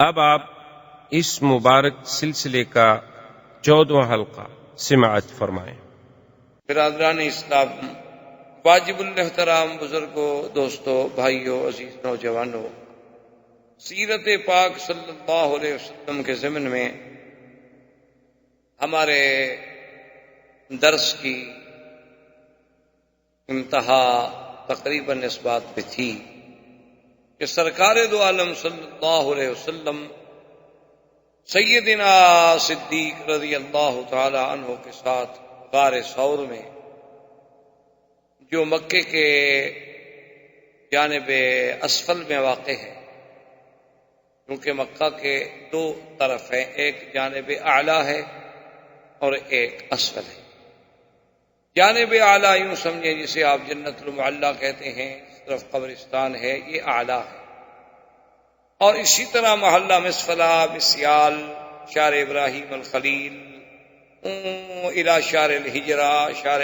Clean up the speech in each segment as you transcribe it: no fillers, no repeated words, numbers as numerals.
اب آپ اس مبارک سلسلے کا 14واں حلقہ سماعت فرمائیں۔ برادران اسلام، واجب الاحترام بزرگوں، دوستوں، بھائیوں، عزیز نوجوانوں، سیرت پاک صلی اللہ علیہ وسلم کے ضمن میں ہمارے درس کی انتہا تقریباً اس بات پہ تھی کہ سرکار دو عالم صلی اللہ علیہ وسلم سیدنا صدیق رضی اللہ تعالی عنہ کے ساتھ غار ثور میں، جو مکے کے جانب اسفل میں واقع ہے، کیونکہ مکہ کے دو طرف ہیں، ایک جانب اعلی ہے اور ایک اسفل ہے۔ جانب اعلی یوں سمجھیں جسے آپ جنت المعلی کہتے ہیں، اس طرف قبرستان ہے، یہ اعلی ہے۔ اور اسی طرح محلہ مسفلہ، مسیال، شار ابراہیم الخلیل، الى شار الحجرہ، شار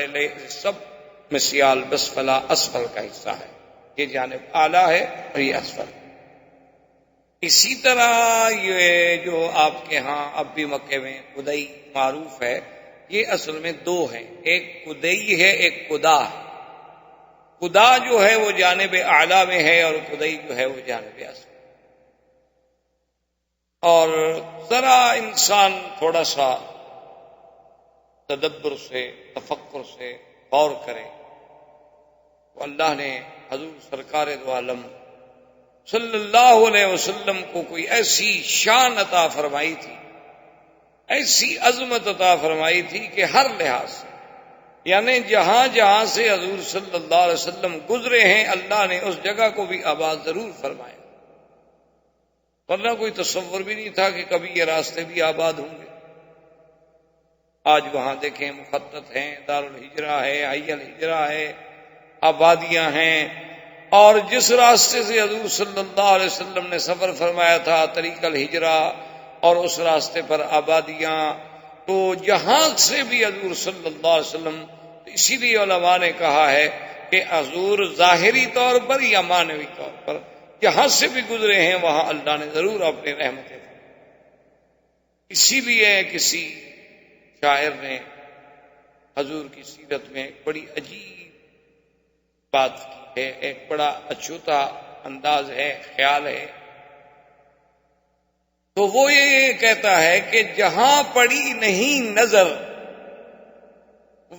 سب مسیال مسفلہ اسفل کا حصہ ہے۔ یہ جانب اعلی ہے اور یہ اسفل۔ اسی طرح یہ جو آپ کے ہاں اب بھی مکے میں قدئی معروف ہے، یہ اصل میں دو ہیں، ایک قدئی ہے، ایک قدا ہے۔ قدا جو ہے وہ جانب اعلی میں ہے اور قدئی جو ہے وہ جانب اسفل۔ اور ذرا انسان تھوڑا سا تدبر سے، تفکر سے غور کرے تو اللہ نے حضور سرکار دو عالم صلی اللہ علیہ وسلم کو کوئی ایسی شان عطا فرمائی تھی، ایسی عظمت عطا فرمائی تھی کہ ہر لحاظ سے، یعنی جہاں جہاں سے حضور صلی اللہ علیہ وسلم گزرے ہیں، اللہ نے اس جگہ کو بھی آباد ضرور فرمایا، ورنہ کوئی تصور بھی نہیں تھا کہ کبھی یہ راستے بھی آباد ہوں گے۔ آج وہاں دیکھیں مخطط ہیں، دارالحجرہ ہے، حی الحجرہ ہے، آبادیاں ہیں، اور جس راستے سے حضور صلی اللہ علیہ وسلم نے سفر فرمایا تھا، طریق الحجرہ، اور اس راستے پر آبادیاں، تو جہاں سے بھی حضور صلی اللہ علیہ وسلم، اسی لیے علماء نے کہا ہے کہ حضور ظاہری طور پر یا معنوی طور پر جہاں سے بھی گزرے ہیں وہاں اللہ نے ضرور اپنی رحمتیں دی۔ اسی لیے کسی شاعر نے حضور کی سیرت میں ایک بڑی عجیب بات کی ہے، ایک بڑا اچھوتا انداز ہے، خیال ہے، تو وہ یہ کہتا ہے کہ جہاں پڑی نہیں نظر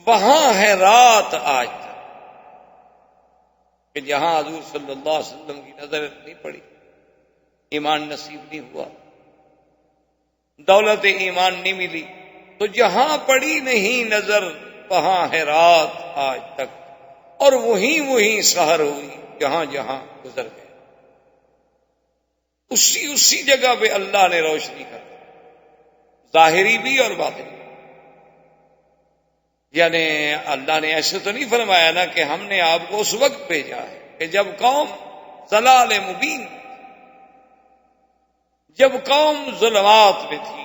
وہاں ہے رات آج تک، کہ جہاں حضور صلی اللہ علیہ وسلم کی نظر نہیں پڑی، ایمان نصیب نہیں ہوا، دولت ایمان نہیں ملی، تو جہاں پڑی نہیں نظر وہاں ہے رات آج تک، اور وہیں سحر ہوئی جہاں جہاں گزر گئے۔ اسی جگہ پہ اللہ نے روشنی کر دی، ظاہری بھی اور باطنی۔ یعنی اللہ نے ایسے تو نہیں فرمایا نا کہ ہم نے آپ کو اس وقت بھیجا ہے کہ جب قوم ضلال مبین، جب قوم ظلمات میں تھی،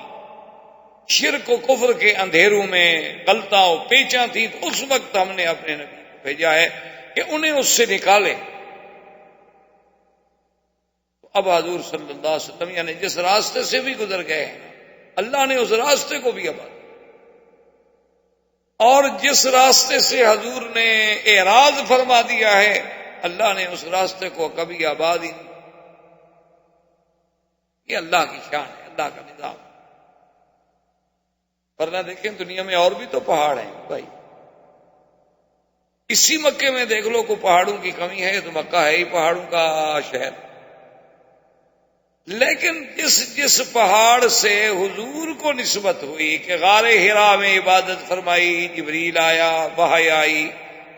شرک و کفر کے اندھیروں میں غلطاں و پیچاں تھی، تو اس وقت ہم نے اپنے نبی کو بھیجا ہے کہ انہیں اس سے نکالے۔ اب حضور صلی اللہ علیہ وسلم یعنی جس راستے سے بھی گزر گئے ہیں، اللہ نے اس راستے کو بھی آباد، اور جس راستے سے حضور نے اعراض فرما دیا ہے، اللہ نے اس راستے کو کبھی آباد ہی نہیں۔ یہ اللہ کی شان ہے، اللہ کا نظام۔ ورنہ دیکھیں دنیا میں اور بھی تو پہاڑ ہیں بھائی، اسی مکے میں دیکھ لو کو پہاڑوں کی کمی ہے، تو مکہ ہے ہی پہاڑوں کا شہر۔ لیکن جس پہاڑ سے حضور کو نسبت ہوئی کہ غار حرا میں عبادت فرمائی، جبریل آیا، وحی آئی،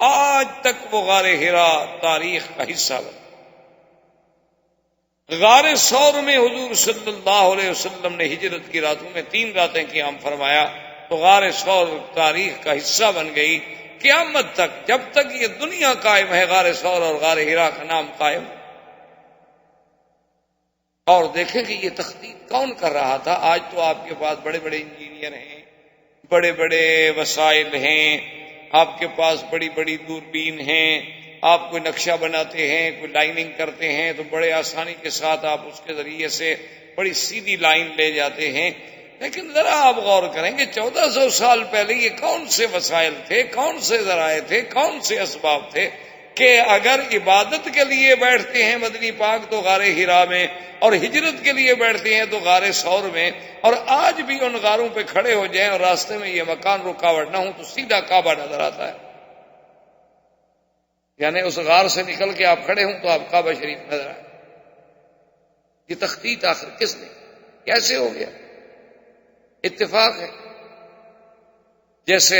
آج تک وہ غار حرا تاریخ کا حصہ بنا۔ غار ثور میں حضور صلی اللہ علیہ وسلم نے ہجرت کی راتوں میں 3 راتیں قیام فرمایا، تو غار ثور تاریخ کا حصہ بن گئی قیامت تک، جب تک یہ دنیا قائم ہے غار ثور اور غار حرا کا نام قائم۔ اور دیکھیں کہ یہ تخطیط کون کر رہا تھا۔ آج تو آپ کے پاس بڑے بڑے انجینئر ہیں، بڑے بڑے وسائل ہیں، آپ کے پاس بڑی بڑی دوربین ہیں، آپ کوئی نقشہ بناتے ہیں، کوئی لائننگ کرتے ہیں تو بڑے آسانی کے ساتھ آپ اس کے ذریعے سے بڑی سیدھی لائن لے جاتے ہیں. لیکن ذرا آپ غور کریں کہ 1400 سال پہلے یہ کون سے وسائل تھے، کون سے ذرائع تھے، کون سے اسباب تھے کہ اگر عبادت کے لیے بیٹھتے ہیں مدنی پاک تو غار حرا میں، اور ہجرت کے لیے بیٹھتے ہیں تو غار ثور میں، اور آج بھی ان غاروں پہ کھڑے ہو جائیں اور راستے میں یہ مکان رکاوٹ نہ ہو تو سیدھا کعبہ نظر آتا ہے. یعنی اس غار سے نکل کے آپ کھڑے ہوں تو آپ کعبہ شریف نظر آئے. یہ تخطیط آخر کس نے، کیسے ہو گیا؟ اتفاق ہے. جیسے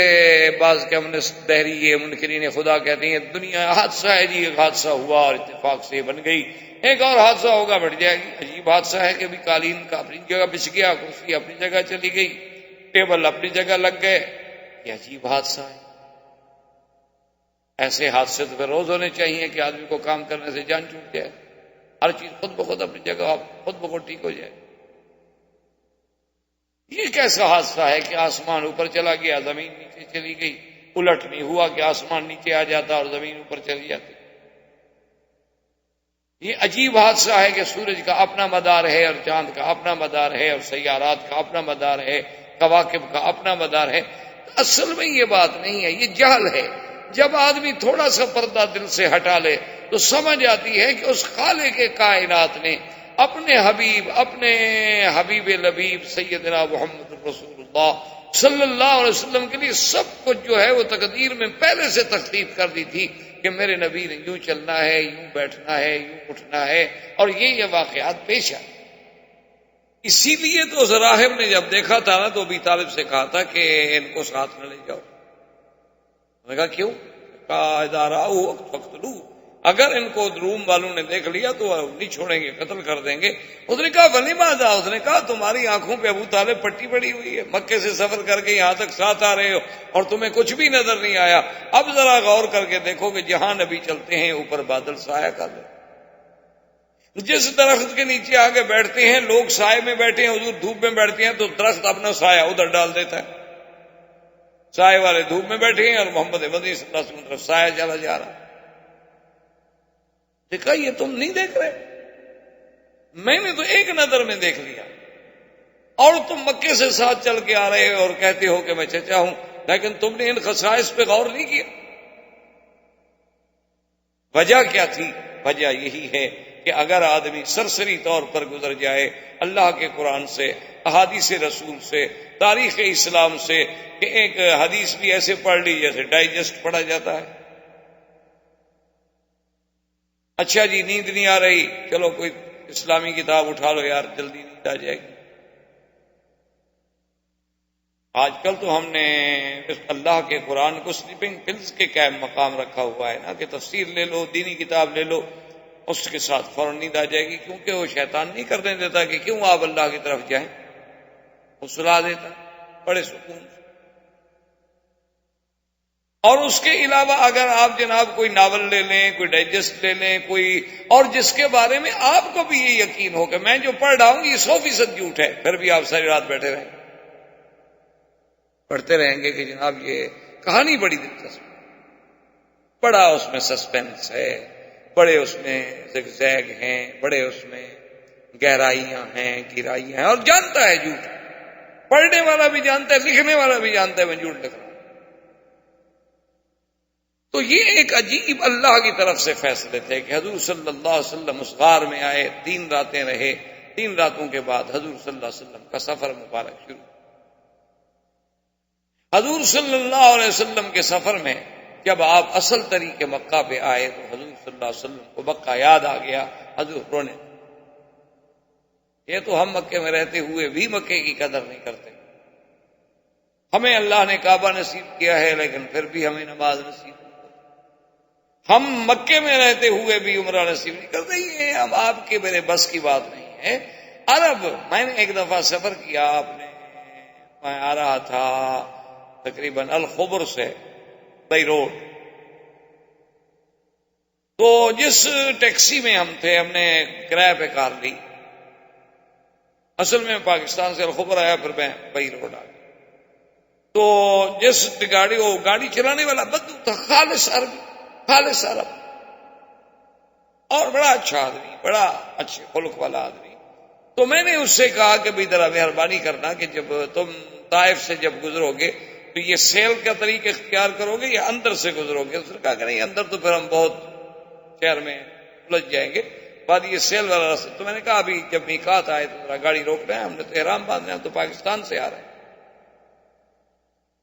بعض کے ہم نے دہری منکرین خدا کہتے ہیں دنیا حادثہ ہے جی، ایک حادثہ ہوا اور اتفاق سے بن گئی، ایک اور حادثہ ہوگا بڑھ جائے گی. عجیب حادثہ ہے کہ بھی قالین کا اپنی جگہ بچھ گیا، کرسی اپنی جگہ چلی گئی، ٹیبل اپنی جگہ لگ گئے. یہ عجیب حادثہ ہے. ایسے حادثے تو پھر روز ہونے چاہیے کہ آدمی کو کام کرنے سے جان چھوٹ جائے، ہر چیز خود بخود اپنی جگہ خود بخود ٹھیک ہو جائے. یہ کیسا حادثہ ہے کہ آسمان اوپر چلا گیا، زمین نیچے چلی گئی؟ الٹ نہیں ہوا کہ آسمان نیچے آ جاتا اور زمین اوپر چلی جاتی. یہ عجیب حادثہ ہے کہ سورج کا اپنا مدار ہے اور چاند کا اپنا مدار ہے اور سیارات کا اپنا مدار ہے، کواکب کا اپنا مدار ہے. اصل میں یہ بات نہیں ہے، یہ جہل ہے. جب آدمی تھوڑا سا پردہ دل سے ہٹا لے تو سمجھ آتی ہے کہ اس خالق کائنات نے اپنے حبیب لبیب سیدنا محمد رسول اللہ صلی اللہ علیہ وسلم کے لیے سب کچھ جو ہے وہ تقدیر میں پہلے سے تخطیط کر دی تھی کہ میرے نبی نے یوں چلنا ہے، یوں بیٹھنا ہے، یوں اٹھنا ہے، اور یہ واقعات پیش آئے. اسی لیے تو اس راہب نے جب دیکھا تھا نا تو ابی طالب سے کہا تھا کہ ان کو ساتھ نہ لے جاؤ. میں نے کہا کیوں؟ کہا ادارہ فقتلو، اگر ان کو روم والوں نے دیکھ لیا تو نہیں چھوڑیں گے، قتل کر دیں گے. اس نے کہا ولی ماذا، اس نے کہا تمہاری آنکھوں پہ ابو طالب پٹی پڑی ہوئی ہے، مکے سے سفر کر کے یہاں تک ساتھ آ رہے ہو اور تمہیں کچھ بھی نظر نہیں آیا. اب ذرا غور کر کے دیکھو کہ جہاں نبی چلتے ہیں اوپر بادل سایہ کر دے. جس درخت کے نیچے آگے بیٹھتے ہیں لوگ سائے میں بیٹھے ہیں، حضور دھوپ میں بیٹھتے ہیں تو درخت اپنا سایہ ادھر ڈال دیتا ہے. سائے والے دھوپ میں بیٹھے ہیں اور محمد مدنی صلی اللہ علیہ وسلم طرف سایہ چلا جا رہا. دیکھا یہ تم نہیں دیکھ رہے، میں نے تو ایک نظر میں دیکھ لیا، اور تم مکے سے ساتھ چل کے آ رہے ہو اور کہتے ہو کہ میں چچا ہوں، لیکن تم نے ان خصائص پہ غور نہیں کیا. وجہ کیا تھی؟ وجہ یہی ہے کہ اگر آدمی سرسری طور پر گزر جائے اللہ کے قرآن سے، احادیث رسول سے، تاریخ اسلام سے، کہ ایک حدیث بھی ایسے پڑھ لی جیسے ڈائجسٹ پڑھا جاتا ہے. اچھا جی نیند نہیں آ رہی، چلو کوئی اسلامی کتاب اٹھا لو یار جلدی نیند آ جائے گی. آج کل تو ہم نے اللہ کے قرآن کو سلیپنگ پلز کے قائم مقام رکھا ہوا ہے نا، کہ تفسیر لے لو، دینی کتاب لے لو، اس کے ساتھ فوراً نیند آ جائے گی. کیونکہ وہ شیطان نہیں کرنے دیتا کہ کیوں آپ اللہ کی طرف جائیں، وہ سلا دیتا بڑے سکون سے. اور اس کے علاوہ اگر آپ جناب کوئی ناول لے لیں، کوئی ڈائجسٹ لے لیں، کوئی اور جس کے بارے میں آپ کو بھی یہ یقین ہو کہ میں جو پڑھ رہا ہوں یہ 100% جھوٹ ہے، پھر بھی آپ ساری رات بیٹھے رہیں پڑھتے رہیں گے کہ جناب یہ کہانی بڑی دلچسپ، بڑا اس میں سسپینس ہے، بڑے اس میں زگزیگ ہیں، بڑے اس میں گہرائیاں ہیں، گہرائیاں ہیں، اور جانتا ہے جھوٹ. پڑھنے والا بھی جانتا ہے، لکھنے والا بھی جانتا ہے میں جھوٹ لکھ رہا ہوں. تو یہ ایک عجیب اللہ کی طرف سے فیصلے تھے کہ حضور صلی اللہ علیہ وسلم اس غار میں آئے، 3 راتیں رہے. 3 راتوں کے بعد حضور صلی اللہ علیہ وسلم کا سفر مبارک شروع. حضور صلی اللہ علیہ وسلم کے سفر میں جب آپ اصل طریقے مکہ پہ آئے تو حضور صلی اللہ علیہ وسلم کو مکہ یاد آ گیا. حضور رونے، یہ تو ہم مکے میں رہتے ہوئے بھی مکے کی قدر نہیں کرتے. ہمیں اللہ نے کعبہ نصیب کیا ہے لیکن پھر بھی ہمیں نماز نصیب نہیں. ہم مکے میں رہتے ہوئے بھی عمرہ نصیب نہیں کرتے. یہ اب آپ کے میرے بس کی بات نہیں ہے. عرب، میں نے ایک دفعہ سفر کیا، میں آ رہا تھا تقریباً الخبر سے بائی روڈ، تو جس ٹیکسی میں ہم تھے ہم نے کرایہ پہ کار لی. اصل میں پاکستان سے الخبر آیا، پھر میں بائی روڈ آ گیا. تو جس گاڑی چلانے والا بدو تھا، خالص عربی، خالص عرب، اور بڑا اچھا آدمی، بڑا اچھے خلق والا آدمی. تو میں نے اس سے کہا کہ بھائی ذرا مہربانی کرنا کہ جب تم طائف سے جب گزرو گے تو یہ سیل کا طریقہ اختیار کرو گے یا اندر سے گزرو گے؟ اس نے کہا کہ نہیں، اندر تو پھر ہم بہت شہر میں الجھ جائیں گے، بعد یہ سیل والا راستہ. تو میں نے کہا ابھی جب میقات آئے تو ذرا گاڑی روک رہے ہیں، ہم نے تو احرام باندھنا ہے، ہم تو پاکستان سے آ رہے ہیں.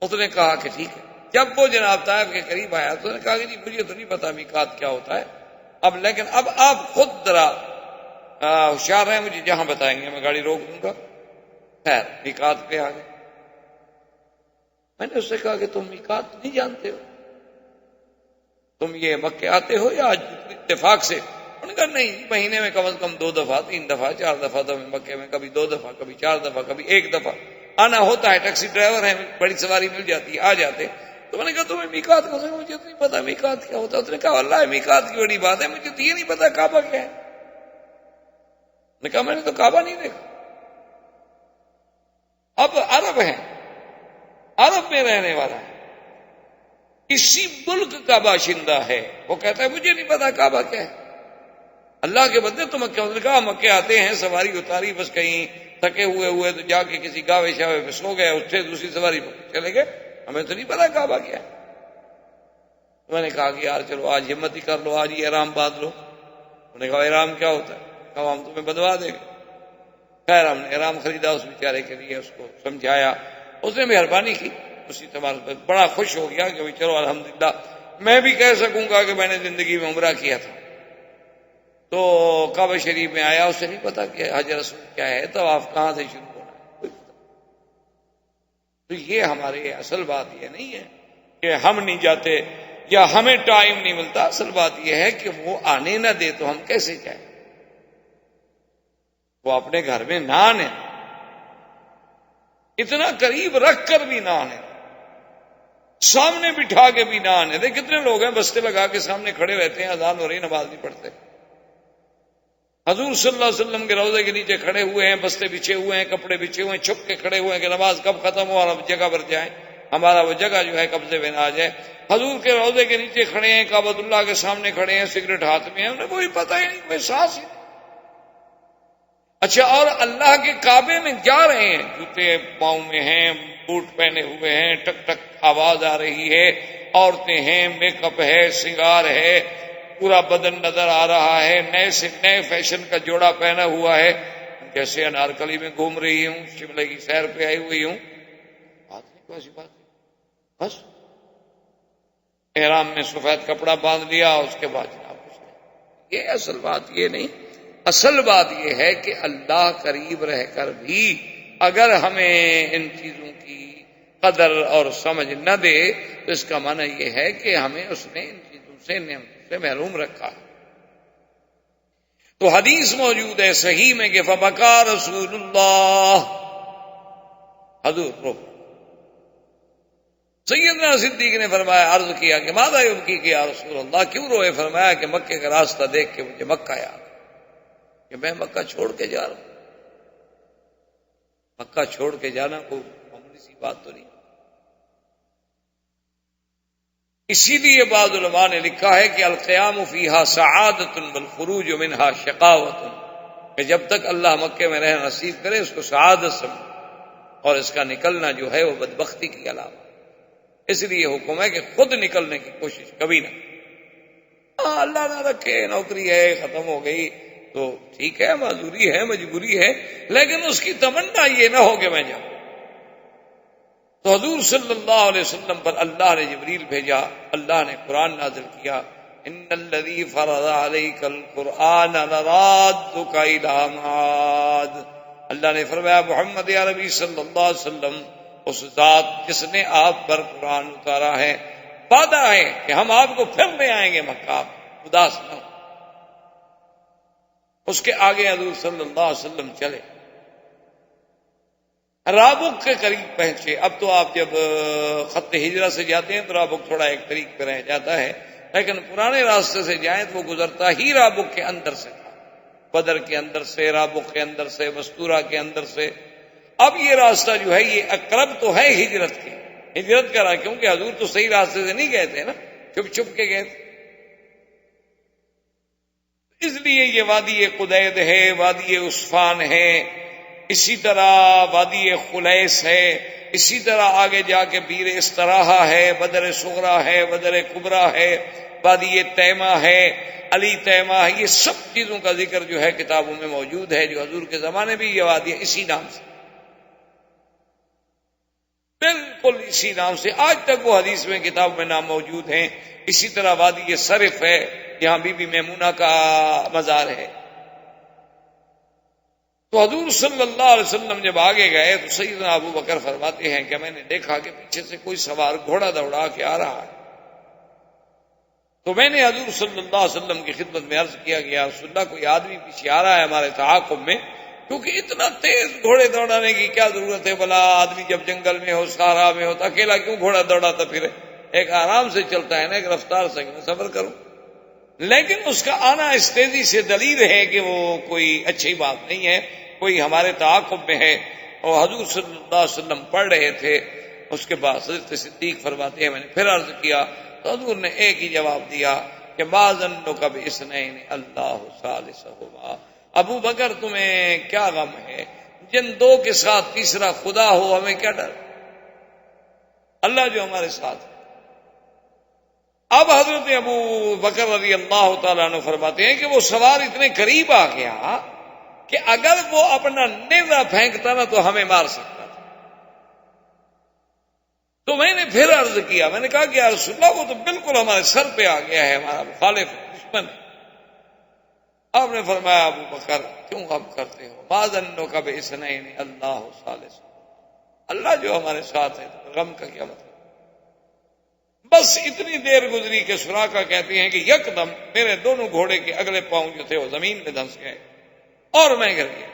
اس نے کہا کہ ٹھیک ہے. جب وہ جناب طائف کے قریب آیا تو نے کہا کہ جی مجھے تو نہیں پتا میقات کیا ہوتا ہے اب، لیکن اب آپ خود ذرا ہوشیار ہیں، مجھے جہاں بتائیں گے میں گاڑی روک دوں گا. خیر میقات پہ آ گئے. میں نے اس سے کہا کہ تم میقات نہیں جانتے ہو، تم یہ مکے آتے ہو یا آج اتفاق سے؟ انہوں نے کہا نہیں، مہینے میں کم از کم 2 دفعہ 3 دفعہ 4 دفعہ تو مکے میں کبھی 2 دفعہ کبھی 4 دفعہ کبھی 1 دفعہ آنا ہوتا ہے. ٹیکسی ڈرائیور ہے، بڑی سواری مل جاتی ہے، آ جاتے. تو میں نے کہا تمہیں میقات کو مجھے تو نہیں پتا میقات کیا ہوتا. اس نے کہا واللہ میقات کی بڑی بات ہے، مجھے تو یہ نہیں پتا کعبہ کیا ہے. نے کہا میں نے تو کعبہ نہیں دیکھا. اب عرب ہیں، عرب میں رہنے والا ہے، اسی ملک کا باشندہ ہے، وہ کہتا ہے مجھے نہیں پتا کعبہ کیا ہے. اللہ کے بندے تو مکے، نے کہا مکے آتے ہیں، سواری اتاری، بس کہیں تھکے ہوئے تو جا کے کسی گاوے شاوے پہ سو گئے، اٹھے دوسری سواری پہ چلے گئے، ہمیں تو نہیں پتا کعبہ کیا ہے. میں نے کہا کہ یار چلو آج ہمت ہی کر لو، آج ہی احرام باندھ لو. انہوں نے کہا احرام کیا ہوتا ہے؟ کہا ہم تمہیں بندوا دیں گے. خیر ہم نے احرام خریدا اس بیچارے کے لیے، اس کو سمجھایا، اس نے مہربانی کی، اسی تمام بڑا خوش ہو گیا کہ چلو الحمدللہ میں بھی کہہ سکوں گا کہ میں نے زندگی میں عمرہ کیا تھا. تو کعبہ شریف میں آیا، اسے نہیں پتا کہ حجر اسود کیا ہے، طواف کہاں سے شروع ہونا ہے. تو یہ ہمارے اصل بات یہ نہیں ہے کہ ہم نہیں جاتے یا ہمیں ٹائم نہیں ملتا. اصل بات یہ ہے کہ وہ آنے نہ دے تو ہم کیسے جائیں؟ وہ اپنے گھر میں نہ آنے، اتنا قریب رکھ کر بھی نہ آنے، سامنے بٹھا کے بھی نہ آنے دے. کتنے لوگ ہیں بستے لگا کے سامنے کھڑے رہتے ہیں، اذان ہو رہی نماز نہیں پڑھتے. حضور صلی اللہ علیہ وسلم کے روضے کے نیچے کھڑے ہوئے ہیں، بستے بچھے ہوئے ہیں، کپڑے بچھے ہوئے ہیں، چھپ کے کھڑے ہوئے ہیں کہ نماز کب ختم ہو اور اب جگہ پر جائیں، ہمارا وہ جگہ جو ہے قبضے میں نہ آ جائے. حضور کے روضے کے نیچے کھڑے ہیں، کعبۃ اللہ کے سامنے کھڑے ہیں، سگریٹ ہاتھ میں ہے، انہیں کوئی پتہ ہی نہیں، کوئی سانس ہی نہیں. اچھا، اور اللہ کے کعبے میں جا رہے ہیں، جوتے پاؤں میں ہیں، بوٹ پہنے ہوئے ہیں، ٹک ٹک آواز آ رہی ہے، عورتیں ہیں، میک اپ ہے، سنگار ہے، پورا بدن نظر آ رہا ہے، نئے سے نئے فیشن کا جوڑا پہنا ہوا ہے، جیسے انارکلی میں گھوم رہی ہوں، شملے کی سیر پہ آئی ہوئی ہوں. بات نہیں، کوئی ایسی بات نہیں. بس احرام میں سفید کپڑا باندھ لیا، اس کے بعد جناب کچھ نہیں. یہ اصل بات یہ نہیں. اصل بات یہ ہے کہ اللہ قریب رہ کر بھی اگر ہمیں ان چیزوں کی قدر اور سمجھ نہ دے تو اس کا معنی یہ ہے کہ ہمیں اس نے ان چیزوں سے نعمتوں سے محروم رکھا. تو حدیث موجود ہے صحیح میں کہ فبکا رسول اللہ، حضور رو. سیدنا صدیق نے فرمایا، عرض کیا کہ ماذا یبکی کہ یا رسول اللہ، کیوں روئے؟ فرمایا کہ مکے کا راستہ دیکھ کے مجھے مکہ یاد کہ میں مکہ چھوڑ کے جا رہا ہوں. مکہ چھوڑ کے جانا کوئی معمولی سی بات تو نہیں. اسی لیے بعض علماء نے لکھا ہے کہ القیام فیہا سعادت والخروج منہا شقاوت، کہ جب تک اللہ مکے میں رہنا نصیب کرے اس کو سعادت سمجھے، اور اس کا نکلنا جو ہے وہ بدبختی کی علامت. اس لیے حکم ہے کہ خود نکلنے کی کوشش کبھی نہ. اللہ نہ رکھے نوکری ہے ختم ہو گئی تو ٹھیک ہے، معذوری ہے، مجبوری ہے، لیکن اس کی تمنا یہ نہ ہو کہ میں جاؤں. تو حضور صلی اللہ علیہ وسلم پر اللہ نے جبریل بھیجا، اللہ نے قرآن نازل کیا، ان الذی فرض علیک القرآن لرادک الی معاد. اللہ نے فرمایا محمد عربی صلی اللہ علیہ وسلم، اس ذات جس نے آپ پر قرآن اتارا ہے، وعدہ ہے کہ ہم آپ کو پھر لے آئیں گے مکہ، آپ اداس نہ ہو. اس کے آگے حضور صلی اللہ علیہ وسلم چلے، رابق کے قریب پہنچے. اب تو آپ جب خط ہجرت سے جاتے ہیں تو رابق تھوڑا ایک طریق پہ رہ جاتا ہے، لیکن پرانے راستے سے جائیں تو وہ گزرتا ہی رابق کے اندر سے تھا، بدر کے اندر سے، رابق کے اندر سے، مستورہ کے اندر سے. اب یہ راستہ جو ہے یہ اقرب تو ہے ہجرت کے، ہجرت کا راہ، کیونکہ حضور تو صحیح راستے سے نہیں گئے تھے نا، چھپ چھپ کے گئے تھے. اس لیے یہ وادی قدید ہے، وادی عصفان ہے، اسی طرح وادی خلیس ہے، اسی طرح آگے جا کے بیر استراحہ ہے، بدر صغرا ہے، بدر کبرا ہے، وادی تیمہ ہے، علی تیمہ ہے. یہ سب چیزوں کا ذکر جو ہے کتابوں میں موجود ہے. جو حضور کے زمانے بھی یہ وادی اسی نام سے، بالکل اسی نام سے آج تک وہ حدیث میں کتاب میں نام موجود ہیں. اسی طرح وادی صرف ہے، یہاں بی بی میمونہ کا مزار ہے. تو حضور صلی اللہ علیہ وسلم جب آگے گئے تو سیدنا ابو بکر فرماتے ہیں کہ میں نے دیکھا کہ پیچھے سے کوئی سوار گھوڑا دوڑا کے آ رہا ہے. تو میں نے حضور صلی اللہ علیہ وسلم کی خدمت میں عرض کیا کہ یا رسول اللہ کوئی آدمی پیچھے آ رہا ہے ہمارے تعاقب میں، کیونکہ اتنا تیز گھوڑے دوڑانے کی کیا ضرورت ہے؟ بلا آدمی جب جنگل میں ہو، صحرا میں ہو، تو اکیلا کیوں گھوڑا دوڑاتا پھرے؟ ایک آرام سے چلتا ہے نا، ایک رفتار سے میں سفر کروں. لیکن اس کا آنا اس تیزی سے دلیل ہے کہ وہ کوئی اچھی بات نہیں ہے، کوئی ہمارے تعاقب میں ہے. اور حضور صلی اللہ علیہ وسلم پڑھ رہے تھے. اس کے بعد حضرت صدیق فرماتے ہیں میں نے پھر عرض کیا تو حضور نے ایک ہی جواب دیا کہ ما ظنک باثنین اللہ ثالثہما. ابو بکر تمہیں کیا غم ہے؟ جن دو کے ساتھ تیسرا خدا ہو ہمیں کیا ڈر؟ اللہ جو ہمارے ساتھ ہے. اب حضرت ابو بکر رضی اللہ تعالیٰ عنہ فرماتے ہیں کہ وہ سوار اتنے قریب آ گیا کہ اگر وہ اپنا نیزہ پھینکتا نا تو ہمیں مار سکتا تھا. تو میں نے پھر عرض کیا، میں نے کہا کہ یا رسول اللہ وہ تو بالکل ہمارے سر پہ آ گیا ہے، ہمارا مخالف دشمن. آپ نے فرمایا ابو بکر کیوں غم کرتے ہو؟ ما ظنک باثنین اللہ ثالث. اللہ جو ہمارے ساتھ ہے تو غم کا کیا مطلب؟ بس اتنی دیر گزری کہ سراقہ کہتے ہیں کہ یکدم میرے دونوں گھوڑے کے اگلے پاؤں جو تھے وہ زمین پہ دھنس گئے اور میں گر گیا.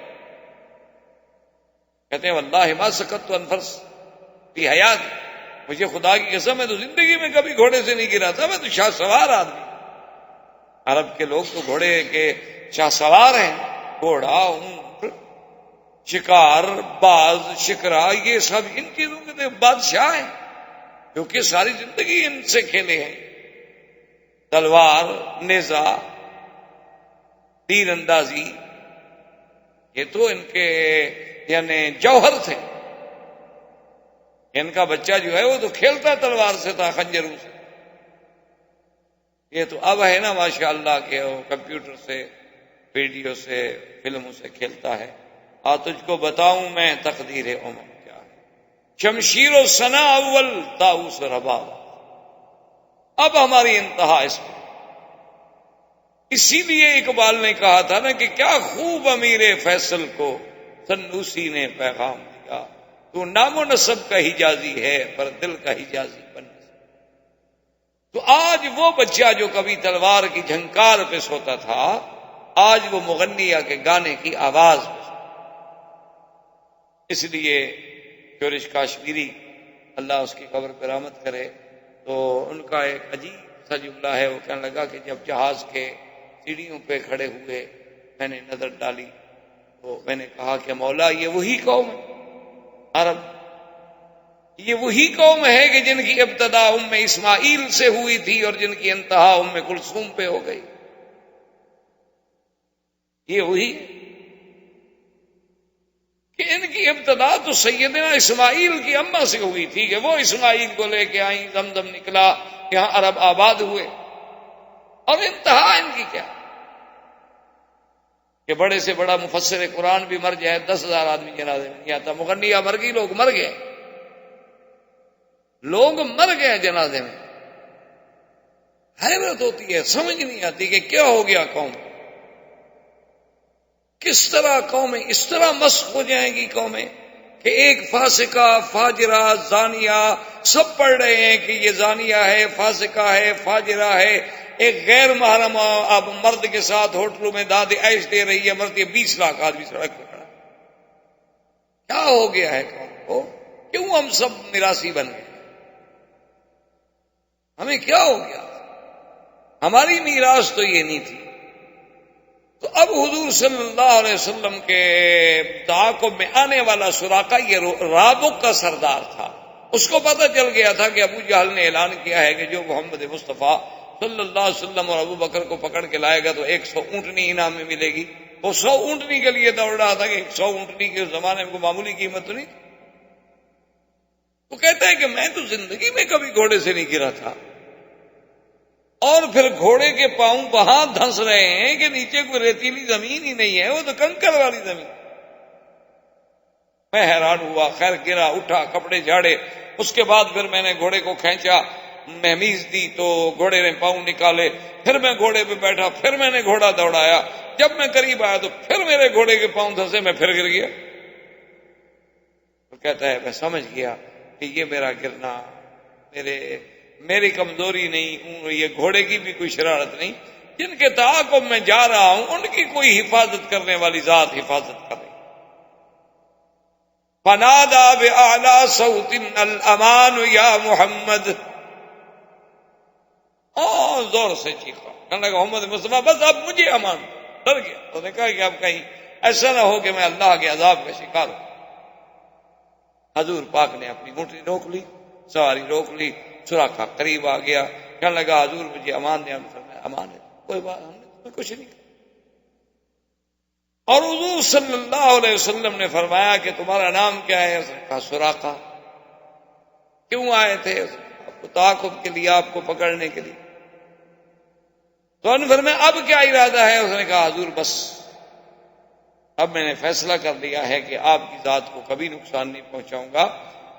کہتے ہیں واللہ ما سکت انفس فی حیات، مجھے خدا کی قسم میں تو زندگی میں کبھی گھوڑے سے نہیں گرا تھا. میں تو شاہ سوار آدمی، عرب کے لوگ تو گھوڑے کے شاہ سوار ہیں. گھوڑا، اونٹ، شکار، باز، شکرا، یہ سب ان چیزوں کے تو بادشاہ ہیں کیونکہ ساری زندگی ان سے کھیلے ہیں. تلوار، نیزہ، تیر اندازی، یہ تو ان کے یعنی جوہر تھے. ان کا بچہ جو ہے وہ تو کھیلتا تلوار سے تھا، خنجروں سے. یہ تو اب ہے نا ماشاءاللہ کہ وہ کمپیوٹر سے، ویڈیو سے، فلموں سے کھیلتا ہے. تجھ کو بتاؤں میں تقدیر عمر کیا ہے. شمشیر و ثنا اول طاؤس رباب. اب ہماری انتہا اس میں. اسی لیے اقبال نے کہا تھا نا کہ کیا خوب امیر فیصل کو سنوسی نے پیغام دیا، تو نام و نسب کا حجازی ہے پر دل کا حجازی بن. تو آج وہ بچہ جو کبھی تلوار کی جھنکار پہ سوتا تھا، آج وہ مغنیہ کے گانے کی آواز پہ سوتا. اس لیے شورش کاشمیری اللہ اس کی قبر پہ رحمت کرے، تو ان کا ایک عجیب سا جملہ ہے. وہ کہنے لگا کہ جب جہاز کے سیڑھیوں پہ کھڑے ہوئے میں نے نظر ڈالی تو میں نے کہا کہ مولا یہ وہی قوم ہے عرب، یہ وہی قوم ہے کہ جن کی ابتدا ام اسماعیل سے ہوئی تھی اور جن کی انتہا ام کلثوم پہ ہو گئی. یہ وہی کہ ان کی ابتدا تو سیدنا اسماعیل کی اماں سے ہوئی تھی کہ وہ اسماعیل کو لے کے آئیں، زمزم نکلا، یہاں عرب آباد ہوئے. اور انتہا ان کی کیا کہ بڑے سے بڑا مفسر قرآن بھی مر جائے، 10,000 آدمی جنازے میں نہیں آتا. مغنیہ مر گئی، لوگ مر گئے، لوگ مر گئے جنازے میں. حیرت ہوتی ہے، سمجھ نہیں آتی کہ کیا ہو گیا قوم. کس طرح قومیں اس طرح مسخ ہو جائیں گی قومیں کہ ایک فاسقہ، فاجرہ، زانیہ سب پڑھ رہے ہیں کہ یہ زانیہ ہے، فاسقہ ہے، فاجرہ ہے. ایک غیر محرم اب مرد کے ساتھ ہوٹلوں میں داد عیش دے رہی ہے، مرتی 20 لاکھ آدمی سڑک پہ کھڑا. کیا ہو گیا ہے قوم کو؟ کیوں ہم سب میراثی بن گئے؟ ہمیں کیا ہو گیا؟ ہماری میراث تو یہ نہیں تھی. تو اب حضور صلی اللہ علیہ وسلم کے تعاقب میں آنے والا سراقہ یہ رابق کا سردار تھا. اس کو پتہ چل گیا تھا کہ ابو جہل نے اعلان کیا ہے کہ جو محمد مصطفیٰ صلی اللہ علیہ وسلم اور ابو بکر کو پکڑ کے لائے گا تو 100 اونٹنی انعام میں ملے گی. وہ 100 اونٹنی کے لیے دوڑ رہا تھا کہ 100 اونٹنی کے زمانے میں کوئی معمولی قیمت تو نہیں. وہ کہتا ہے کہ میں تو زندگی میں کبھی گھوڑے سے نہیں گرا تھا، اور پھر گھوڑے کے پاؤں وہاں دھنس رہے ہیں کہ نیچے کوئی ریتیلی زمین ہی نہیں ہے، وہ تو کنکر والی زمین. میں حیران ہوا. خیر گرا، اٹھا، کپڑے جھاڑے. اس کے بعد پھر میں نے گھوڑے کو کھینچا، مہمیز دی تو گھوڑے نے پاؤں نکالے. پھر میں گھوڑے پہ بیٹھا، پھر میں نے گھوڑا دوڑایا. جب میں قریب آیا تو پھر میرے گھوڑے کے پاؤں دھنسے، میں پھر گر گیا. وہ کہتا ہے میں سمجھ گیا کہ یہ میرا گرنا میری کمزوری نہیں، یہ گھوڑے کی بھی کوئی شرارت نہیں. جن کے تعاقب میں جا رہا ہوں ان کی کوئی حفاظت کرنے والی ذات حفاظت کر رہی. فنادى بأعلى صوت الأمان يا محمد. زور سے چیخا، کہنے لگا محمد مصطفیٰ بس اب مجھے امان. ڈر گیا. اس نے کہا کہ اب کہیں ایسا نہ ہو کہ میں اللہ کے عذاب کا شکار ہوں. حضور پاک نے اپنی اونٹنی روک لی، سواری روک لی. سراقہ قریب آ گیا، کہنے لگا حضور مجھے امان دیا. امان ہے، کوئی بات، ہم نے تمہیں کچھ نہیں کہا. اور حضور صلی اللہ علیہ وسلم نے فرمایا کہ تمہارا نام کیا ہے؟ اس نے کہا سراقہ. کیوں آئے تھے؟ آپ کو تعاقب کے لیے، آپ کو پکڑنے کے لیے. تو انہوں نے فرمایا اب کیا ارادہ ہے؟ اس نے کہا حضور بس اب میں نے فیصلہ کر لیا ہے کہ آپ کی ذات کو کبھی نقصان نہیں پہنچاؤں گا،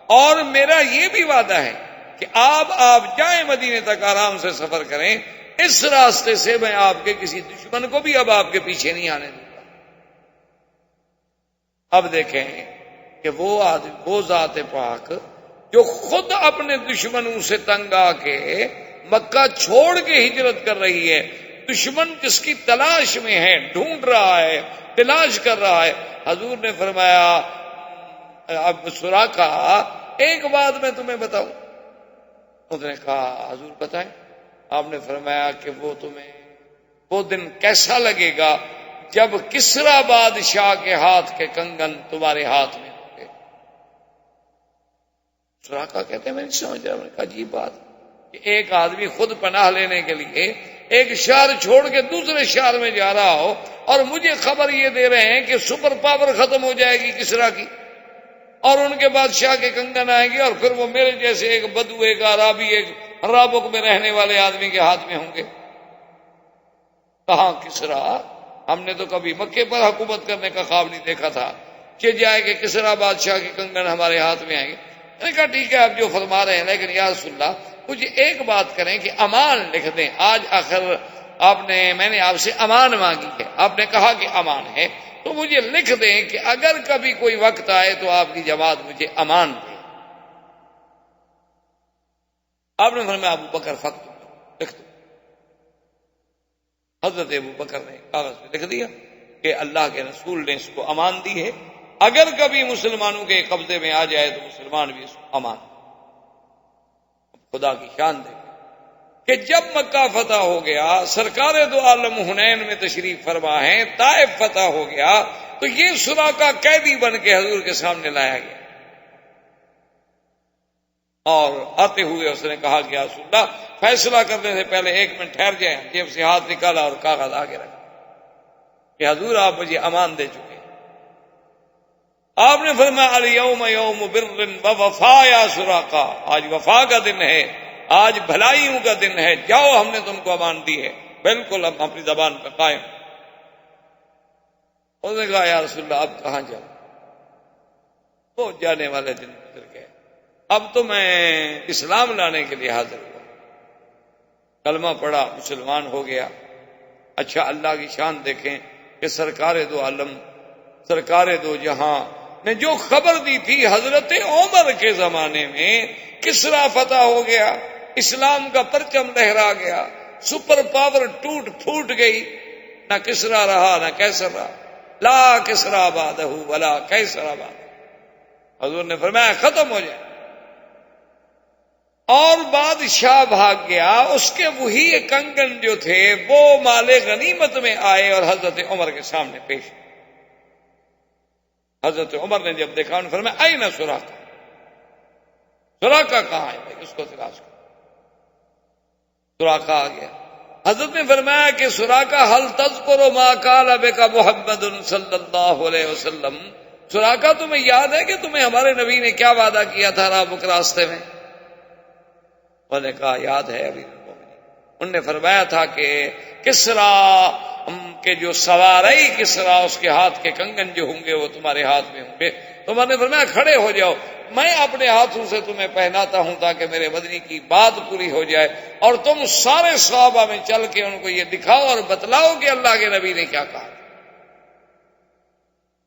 اور میرا یہ بھی وعدہ ہے کہ آپ جائیں مدینے تک آرام سے سفر کریں، اس راستے سے میں آپ کے کسی دشمن کو بھی اب آپ کے پیچھے نہیں آنے دوں گا. اب دیکھیں کہ وہ ذات پاک جو خود اپنے دشمنوں سے تنگ آ کے مکہ چھوڑ کے ہجرت کر رہی ہے، دشمن جس کی تلاش میں ہے، ڈھونڈ رہا ہے، تلاش کر رہا ہے. حضور نے فرمایا اب سراقہ ایک بات میں تمہیں بتاؤں. اس نے کہا حضور بتائیں. آپ نے فرمایا کہ وہ دن کیسا لگے گا جب کسرا بادشاہ کے ہاتھ کے کنگن تمہارے ہاتھ میں ہوں گے. سراقہ کہتے ہیں میں نہیں سمجھ رہا. میں نے کہا عجیب بات کہ ایک آدمی خود پناہ لینے کے لیے ایک شہر چھوڑ کے دوسرے شہر میں جا رہا ہو، اور مجھے خبر یہ دے رہے ہیں کہ سپر پاور ختم ہو جائے گی کسرا کی، اور ان کے بادشاہ کے کنگن آئیں گے، اور پھر وہ میرے جیسے ایک بدو، ایک عرابی، ایک رابق میں رہنے والے آدمی کے ہاتھ میں ہوں گے. کہاں کسرا؟ ہم نے تو کبھی مکے پر حکومت کرنے کا خواب نہیں دیکھا تھا کہ جائے کہ کسرا بادشاہ کے کنگن ہمارے ہاتھ میں آئیں گے. میں نے کہا ٹھیک ہے آپ جو فرما رہے ہیں، لیکن یا رسول اللہ مجھے ایک بات کریں کہ امان لکھ دیں. آج آخر میں نے آپ سے امان مانگی ہے، آپ نے کہا کہ امان ہے، تو مجھے لکھ دیں کہ اگر کبھی کوئی وقت آئے تو آپ کی جماعت مجھے امان دے. آپ نے فرمایا ابو بکر فقط لکھ دو. حضرت ابو بکر نے کاغذ پہ لکھ دیا کہ اللہ کے رسول نے اس کو امان دی ہے، اگر کبھی مسلمانوں کے قبضے میں آ جائے تو مسلمان بھی اس کو امان. خدا کی شان دیکھیں کہ جب مکہ فتح ہو گیا، سرکار دو عالم حنین میں تشریف فرما ہے، طائف فتح ہو گیا، تو یہ سراقہ قیدی بن کے حضور کے سامنے لایا گیا. اور آتے ہوئے اس نے کہا کہ یا رسول اللہ فیصلہ کرنے سے پہلے 1 منٹ ٹھہر جائیں. جیب سے ہاتھ نکالا اور کاغذ آگے رکھا کہ حضور آپ مجھے امان دے چکے. آپ نے فرمایا الیوم یوم بر و وفا یا سراقہ، آج وفا کا دن ہے، آج بھلائیوں کا دن ہے، جاؤ ہم نے تم کو امان دی ہے، بالکل ہم اپنی زبان پہ قائم. اس نے کہا یا رسول اللہ اب کہاں جاؤں؟ وہ جانے والے دن گزر گئے، اب تو میں اسلام لانے کے لیے حاضر ہوا، کلمہ پڑھا، مسلمان ہو گیا. اچھا اللہ کی شان دیکھیں کہ سرکار دو عالم، سرکار دو جہاں نے جو خبر دی تھی حضرت عمر کے زمانے میں کسرا فتح ہو گیا، اسلام کا پرچم لہرا گیا، سپر پاور ٹوٹ پھوٹ گئی، نہ کسرا رہا نہ کیسر رہا. لا کسرا بعدہ ولا کیسر بعدہ. حضور نے فرمایا ختم ہو جائے. اور بادشاہ بھاگ گیا، اس کے وہی کنگن جو تھے وہ مال غنیمت میں آئے اور حضرت عمر کے سامنے پیش. حضرت عمر نے جب دیکھا انہوں نے فرمایا اینہ سراقہ، سراقہ کہاں ہے بھائی، اس کو تلاش کرو. سراقہ آ گیا. حضرت نے فرمایا کہ سراقہ حل تذکر ما قال بک محمد صلی اللہ علیہ وسلم، سراقہ تمہیں یاد ہے کہ تمہیں ہمارے نبی نے کیا وعدہ کیا تھا رابق راستے میں؟ انہوں نے کہا یاد ہے امیر المومنین. انہوں نے فرمایا تھا کہ کسرا کے جو سواری کسرا اس کے ہاتھ کے کنگن جو ہوں گے وہ تمہارے ہاتھ میں ہوں گے. تو میں نے فرمایا کھڑے ہو جاؤ، میں اپنے ہاتھوں سے تمہیں پہناتا ہوں تاکہ میرے مدنی کی بات پوری ہو جائے، اور تم سارے صحابہ میں چل کے ان کو یہ دکھاؤ اور بتلاؤ کہ اللہ کے نبی نے کیا کہا.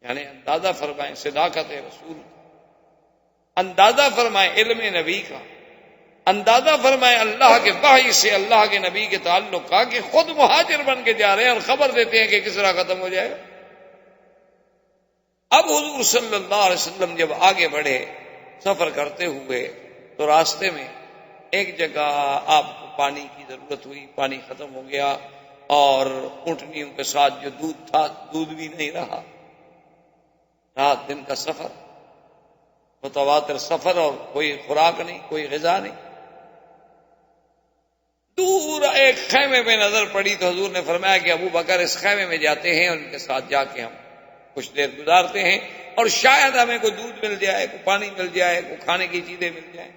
یعنی اندازہ فرمائیں صداقت رسول کا، اندازہ فرمائیں علم نبی کا، اندازہ فرمائیں اللہ کے وحی سے اللہ کے نبی کے تعلق کا، کہ خود مہاجر بن کے جا رہے ہیں اور خبر دیتے ہیں کہ کس طرح ختم ہو جائے گا. اب حضور صلی اللہ علیہ وسلم جب آگے بڑھے سفر کرتے ہوئے تو راستے میں ایک جگہ آپ کو پانی کی ضرورت ہوئی، پانی ختم ہو گیا، اور اونٹنیوں کے ساتھ جو دودھ تھا دودھ بھی نہیں رہا. رات دن کا سفر، متواتر سفر، اور کوئی خوراک نہیں، کوئی غذا نہیں. دور ایک خیمے میں نظر پڑی تو حضور نے فرمایا کہ ابو بکر اس خیمے میں جاتے ہیں، ان کے ساتھ جا کے ہم کچھ دیر گزارتے ہیں، اور شاید ہمیں کوئی دودھ مل جائے، کوئی پانی مل جائے، کوئی کھانے کی چیزیں مل جائیں.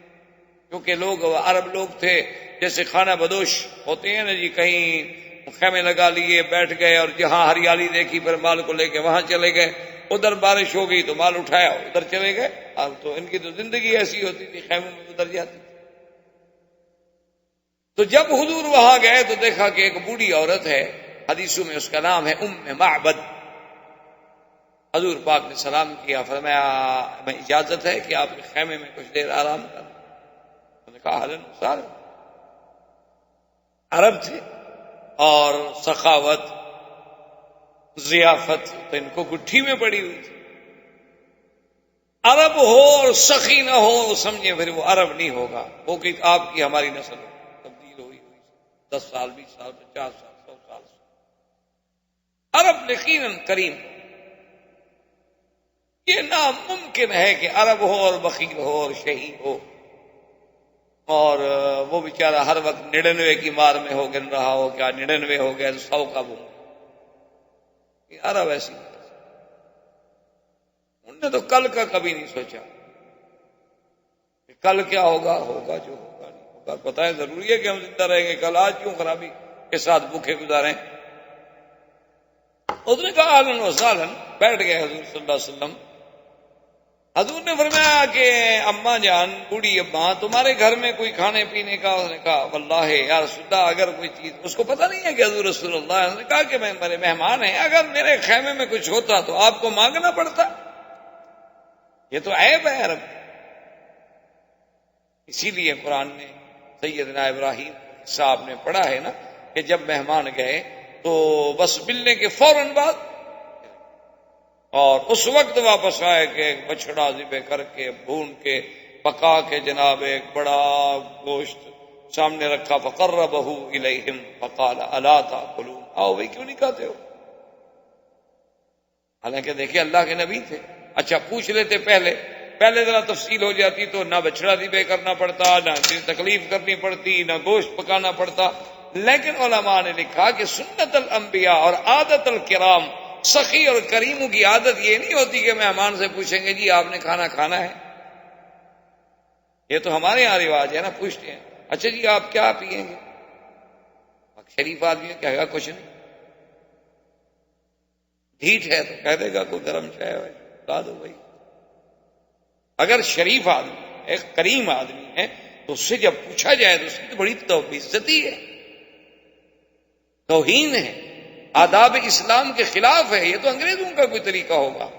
کیونکہ لوگ عرب لوگ تھے جیسے خانہ بدوش ہوتے ہیں نا جی، کہیں خیمے لگا لیے بیٹھ گئے، اور جہاں ہریالی دیکھی پھر مال کو لے کے وہاں چلے گئے، ادھر بارش ہو گئی تو مال اٹھایا ادھر چلے گئے. اب تو ان کی تو زندگی ایسی ہوتی تھی، خیموں میں ادھر جاتی. تو جب حضور وہاں گئے تو دیکھا کہ ایک بوڑھی عورت ہے، حدیثوں میں اس کا نام ہے معبد. حضور پاک نے سلام کیا، فرمایا میں اجازت ہے کہ آپ کے خیمے میں کچھ دیر آرام کریں؟ انہوں نے کہا اہلاً وسہلاً. عرب تھے اور سخاوت ضیافت تو ان کو گٹھی میں پڑی ہوئی تھی. عرب ہو اور سخی نہ ہو سمجھے پھر وہ عرب نہیں ہوگا. وہ کہ آپ کی ہماری نسل تبدیل ہوئی 10 سال 20 سال 50 سال 100 سال سے. عرب یقیناً کریم. یہ ناممکن ہے کہ عرب ہو اور بخیل ہو اور شہید ہو، اور وہ بیچارہ ہر وقت 99 کی مار میں ہو، گن رہا ہو کیا 99 ہو گیا تو 100 کا بھول. یہ عرب ایسی نہیں. انہوں نے تو کل کا کبھی نہیں سوچا کہ کل کیا ہوگا، ہوگا جو ہوگا نہیں ہوگا. پتہ ہے ضروری ہے کہ ہم زندہ رہیں گے، کل آج کیوں خرابی کے ساتھ بھوکے گزاریں. اس نے کہا اہلاً وسہلاً. بیٹھ گئے حضور صلی اللہ علیہ وسلم. حضور نے فرمایا کہ اماں جان، بوڑھی اماں، تمہارے گھر میں کوئی کھانے پینے کا؟ اس نے کہا واللہ یا رسول اللہ اگر کوئی چیز، اس کو پتہ نہیں ہے کہ حضور رسول اللہ. اس نے کہا کہ میں میرے مہمان ہیں، اگر میرے خیمے میں کچھ ہوتا تو آپ کو مانگنا پڑتا. یہ تو عیب ہے عرب. اسی لیے قرآن نے سیدنا ابراہیم صاحب نے پڑھا ہے نا کہ جب مہمان گئے تو بس ملنے کے فوراً بعد اور اس وقت واپس آئے کہ ایک بچڑا ذبح کر کے بھون کے پکا کے جناب ایک بڑا گوشت سامنے رکھا. فقربہ الیہم فقال الا تاکلون، آؤ بھائی کیوں نہیں کھاتے ہو؟ حالانکہ دیکھیں اللہ کے نبی تھے. اچھا پوچھ لیتے پہلے ذرا تفصیل ہو جاتی تو نہ بچڑا ذبح کرنا پڑتا، نہ تکلیف کرنی پڑتی، نہ گوشت پکانا پڑتا. لیکن علماء نے لکھا کہ سنت الانبیاء اور عادت الکرام، سخی اور کریموں کی عادت یہ نہیں ہوتی کہ مہمان سے پوچھیں گے جی آپ نے کھانا کھانا ہے. یہ تو ہمارے یہاں رواج ہے نا، پوچھتے ہیں اچھا جی آپ کیا پیئیں گے؟ شریف آدمی کہے گا کچھ نہیں. ڈھیٹ ہے تو کہہ دے گا کوئی گرم چائے ہے لا دو بھائی. اگر شریف آدمی ایک کریم آدمی ہے تو اس سے جب پوچھا جائے تو اس کی تو بڑی عزتی ہے، توہین ہے، آداب اسلام کے خلاف ہے. یہ تو انگریزوں کا کوئی طریقہ ہوگا.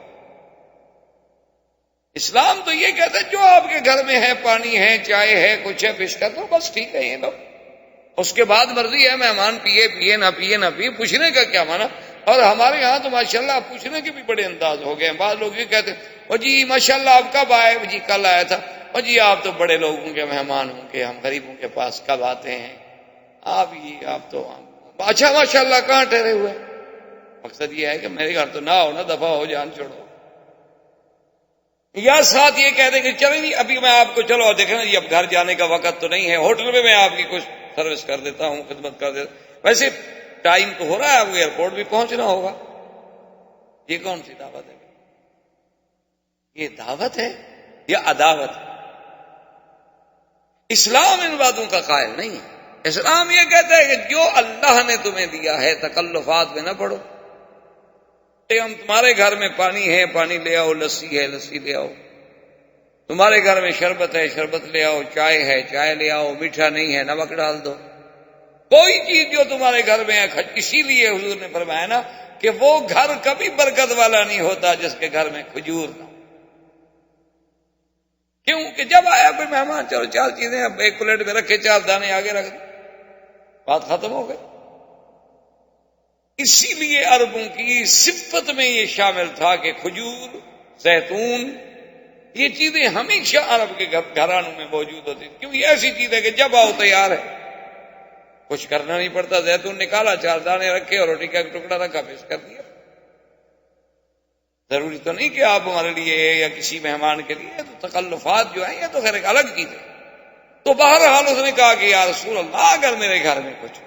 اسلام تو یہ کہتا ہے جو آپ کے گھر میں ہے، پانی ہے، چائے ہے، کچھ ہے، بسکٹ تو بس ٹھیک ہے یہ لو. اس کے بعد مرضی ہے مہمان پیے نہ پیے، پوچھنے کا کیا مانا. اور ہمارے ہاں تو ماشاءاللہ پوچھنے کے بھی بڑے انداز ہو گئے ہیں. بعض لوگ یہ کہتے ہیں او جی ماشاءاللہ آپ کب آئے؟ جی کل آیا تھا. او جی آپ تو بڑے لوگوں کے مہمان ہوں گے، ہم غریبوں کے پاس کب آتے ہیں؟ آپ تو اچھا ماشاءاللہ کہاں ٹھہرے ہوئے؟ مقصد یہ ہے کہ میرے گھر تو نہ ہو نا، دفعہ ہو، جان چھوڑو. یا ساتھ یہ کہہ دیں کہ چلیں جی ابھی میں آپ کو چلو دیکھیں نا جی اب گھر جانے کا وقت تو نہیں ہے، ہوٹل میں آپ کی کچھ سروس کر دیتا ہوں، خدمت کر دیتا ہوں۔ ویسے ٹائم تو ہو رہا ہے، اب ایئرپورٹ بھی پہنچنا ہوگا۔ یہ کون سی دعوت ہے؟ یہ دعوت ہے یا عداوت ہے؟ اسلام ان باتوں کا قائل نہیں ہے۔ اسلام یہ کہتا ہے کہ جو اللہ نے تمہیں دیا ہے تکلفات میں نہ پڑو۔ ہم تمہارے گھر میں پانی ہے، پانی لے آؤ، لسی ہے، لسی لے آؤ، تمہارے گھر میں شربت ہے، شربت لے آؤ، چائے ہے، چائے لے آؤ، میٹھا نہیں ہے، نمک ڈال دو۔ کوئی چیز جو تمہارے گھر میں ہے، اسی لیے حضور نے فرمایا نا کہ وہ گھر کبھی برکت والا نہیں ہوتا جس کے گھر میں کھجور نہ ہو۔ کیوں کہ جب آیا کوئی مہمان، چلو 4 چیزیں اب ایک پلیٹ میں رکھے، 4 دانے آگے رکھ دیں، بات ختم ہو گئی۔ اسی لیے عربوں کی صفت میں یہ شامل تھا کہ کھجور، زیتون، یہ چیزیں ہمیشہ عرب کے گھرانوں میں موجود ہوتی تھی۔ کیوں؟ یہ ایسی چیز ہے کہ جب آؤ تیار ہے، کچھ کرنا نہیں پڑتا۔ زیتون نکالا، 4 دانے رکھے اور روٹی کا ایک ٹکڑا رکھا، پیش کر دیا۔ ضروری تو نہیں کہ آپ ہمارے لیے یا کسی مہمان کے لیے، تو تکلفات جو ہیں یہ تو خیر ایک الگ چیز ہے۔ تو بہرحال اس نے کہا کہ یا رسول اللہ اگر میرے گھر میں کچھ ہو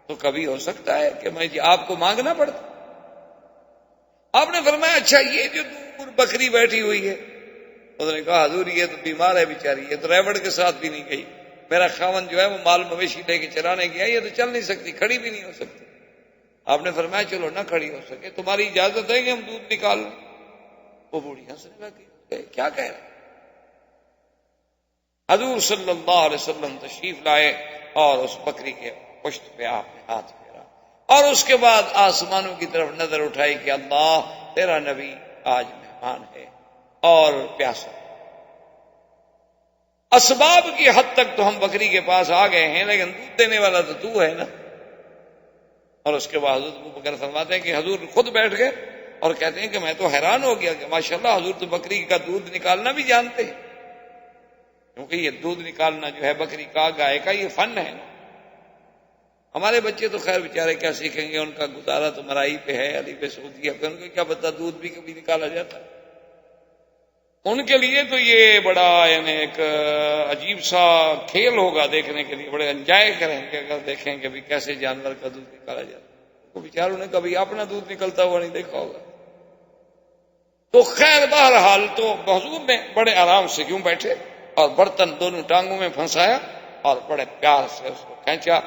تو کبھی ہو سکتا ہے کہ میں آپ کو مانگنا پڑتا۔ آپ نے فرمایا اچھا یہ جو دور بکری بیٹھی ہوئی ہے؟ اس نے کہا حضور یہ تو بیمار ہے بیچاری، یہ تو ریوڑ کے ساتھ بھی نہیں گئی، میرا خاوند جو ہے وہ مال مویشی لے کے چرانے گیا، یہ تو چل نہیں سکتی، کھڑی بھی نہیں ہو سکتی۔ آپ نے فرمایا چلو نہ کھڑی ہو سکے تمہاری اجازت ہے کہ ہم دودھ نکال لیں؟ وہ بوڑھی ہنسنے لگی، کیا کہہ رہے؟ حضور صلی اللہ علیہ وسلم تشریف لائے اور اس بکری کے پشت پہ آپ نے ہاتھ پھیرا اور اس کے بعد آسمانوں کی طرف نظر اٹھائی کہ اللہ تیرا نبی آج مہمان ہے اور پیاسا۔ اسباب کی حد تک تو ہم بکری کے پاس آ گئے ہیں، لیکن دودھ دینے والا تو ہے نا۔ اور اس کے بعد حضرت ابوبکر فرماتے ہیں کہ حضور خود بیٹھ گئے اور کہتے ہیں کہ میں تو حیران ہو گیا کہ ماشاءاللہ حضور تو بکری کا دودھ نکالنا بھی جانتے ہیں، کیونکہ یہ دودھ نکالنا جو ہے بکری کا، گائے کا، یہ فن ہے نا۔ ہمارے بچے تو خیر بیچارے کیا سیکھیں گے، ان کا گزارا تو مرائی پہ ہے، علی پہ سعودیہ پہ، ان کو کیا پتا دودھ بھی کبھی نکالا جاتا ہے۔ ان کے لیے تو یہ بڑا یعنی ایک عجیب سا کھیل ہوگا دیکھنے کے لیے، بڑے انجوائے کریں گے اگر دیکھیں کہ بھی کیسے جانور کا دودھ نکالا جاتا ہے۔ وہ بیچاروں نے کبھی اپنا دودھ نکلتا ہوا نہیں دیکھا ہوگا۔ تو خیر بہرحال تو حضور نے بڑے آرام سے کیوں بیٹھے اور برتن دونوں ٹانگوں میں پھنسایا اور بڑے پیار سے اس کو کھینچا۔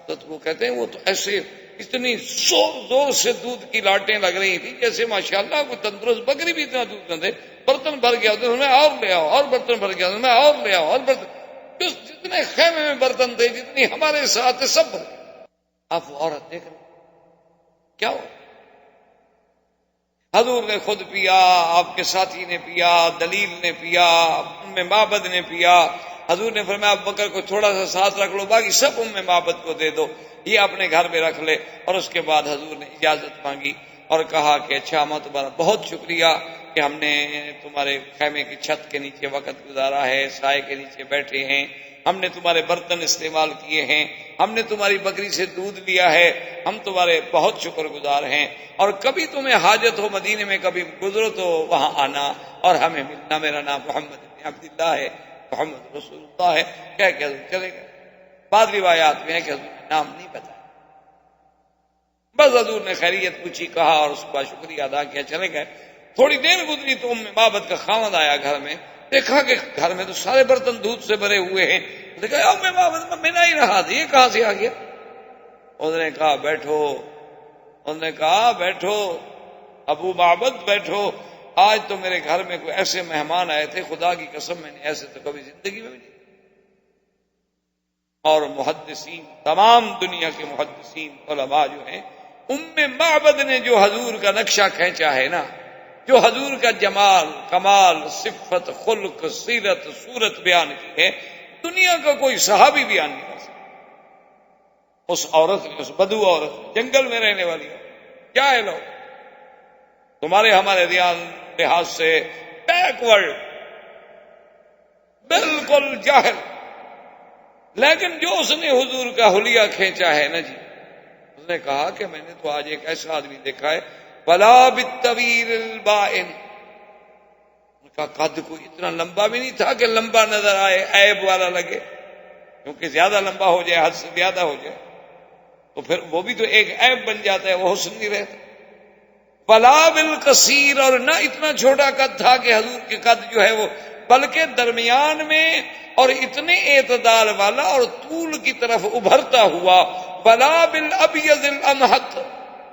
تو وہ کہتے ہیں وہ تو ایسے اتنی زور سے دودھ کی لاٹیں لگ رہی تھی جیسے ماشاءاللہ کوئی تندرست بکری بھی اتنا دودھ نہ دے۔ برتن بھر گیا تو میں اور لے آؤ، اور برتن بھر گیا تو میں اور لے آؤ، اور برتن، جتنے خیمے میں برتن تھے، جتنی ہمارے ساتھ سب بھر گئے۔ آپ وہ عورت دیکھ رہے کیا ہو؟ حضور نے خود پیا، آپ کے ساتھی نے پیا، دلیل نے پیا، ام معبد نے پیا۔ حضور نے فرمایا ابوبکر کو تھوڑا سا ساتھ رکھ لو، باقی سب ام معبد کو دے دو، یہ اپنے گھر میں رکھ لے۔ اور اس کے بعد حضور نے اجازت مانگی اور کہا کہ اچھا ماں تمہارا بہت شکریہ کہ ہم نے تمہارے خیمے کی چھت کے نیچے وقت گزارا ہے، سائے کے نیچے بیٹھے ہیں، ہم نے تمہارے برتن استعمال کیے ہیں، ہم نے تمہاری بکری سے دودھ لیا ہے، ہم تمہارے بہت شکر گزار ہیں۔ اور کبھی تمہیں حاجت ہو مدینے میں کبھی گزرو تو وہاں آنا اور ہمیں ملنا۔ میرا نام محمد بن عبداللہ ہے، محمد رسول اللہ ہے، کہہ کے حضور چلے گئے۔ بعض روایات میں ہے کہ حضور نے نام نہیں بتایا، بس حضور نے خیریت پوچھی، کہا اور اس کا شکریہ ادا کیا، چلے گئے۔ تھوڑی دیر گزری تو ام معبد کا خاوند آیا گھر میں، دیکھا کہ گھر میں تو سارے برتن دودھ سے بھرے ہوئے ہیں۔ دیکھا ام معبد میں منا ہی رہا تھا، یہ کہاں سے آ گیا؟ اس نے کہا بیٹھو، اس نے کہا بیٹھو ابو معبد بیٹھو، آج تو میرے گھر میں کوئی ایسے مہمان آئے تھے، خدا کی قسم میں نے ایسے تو کبھی زندگی میں بھی نہیں۔ اور محدثین، تمام دنیا کے محدثین علماء جو ہیں، ام معبد نے جو حضور کا نقشہ کھینچا ہے نا، جو حضور کا جمال، کمال، صفت، خلق، سیرت، صورت بیان کی ہے، دنیا کا کوئی صحابی بیان نہیں کر سکتا۔ اس عورت نے، اس بدو عورت نے، جنگل میں رہنے والی عورت، کیا ہے لوگ تمہارے ہمارے لحاظ سے بیکورڈ، بالکل جاہل، لیکن جو اس نے حضور کا حلیہ کھینچا ہے نا جی، اس نے کہا کہ میں نے تو آج ایک ایسا آدمی دیکھا ہے ولا بالطویل البائن، ان کا قد کوئی اتنا لمبا بھی نہیں تھا کہ لمبا نظر آئے، عیب والا لگے، کیونکہ زیادہ لمبا ہو جائے، حد سے زیادہ ہو جائے تو پھر وہ بھی تو ایک عیب بن جاتا ہے، وہ حسن نہیں رہتا. ولا بالکثیر، اور نہ اتنا چھوٹا قد تھا کہ حضور کے قد جو ہے وہ، بلکہ درمیان میں اور اتنے اعتدال والا اور طول کی طرف ابھرتا ہوا. ولا بالابیض الامحت،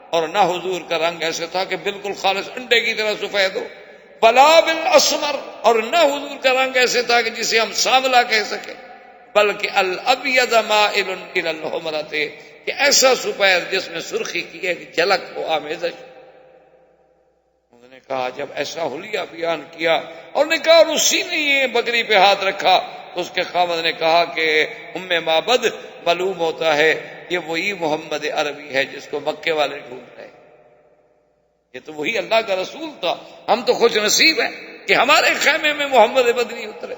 اور نہ حضور کا رنگ ایسے تھا کہ بالکل خالص انڈے کی طرح سفید ہو. ولا بالاسمر، اور نہ حضور کا رنگ ایسے تھا کہ جسے ہم سانولا کہہ سکیں، بلکہ الابیض مائل الی الحمرۃ، کہ ایسا سفید جس میں سرخی کی ایک جھلک ہو، آمیزش. انہوں نے کہا جب ایسا حلیہ بیان کیا اور نے کہا، اور اسی نے یہ بکری پہ ہاتھ رکھا، تو اس کے خاوند نے کہا کہ ام معبد، معلوم ہوتا ہے یہ وہی محمد عربی ہے جس کو مکے والے ڈھونڈ رہے، یہ تو وہی اللہ کا رسول تھا. ہم تو خوش نصیب ہیں کہ ہمارے خیمے میں محمد بدری اترے.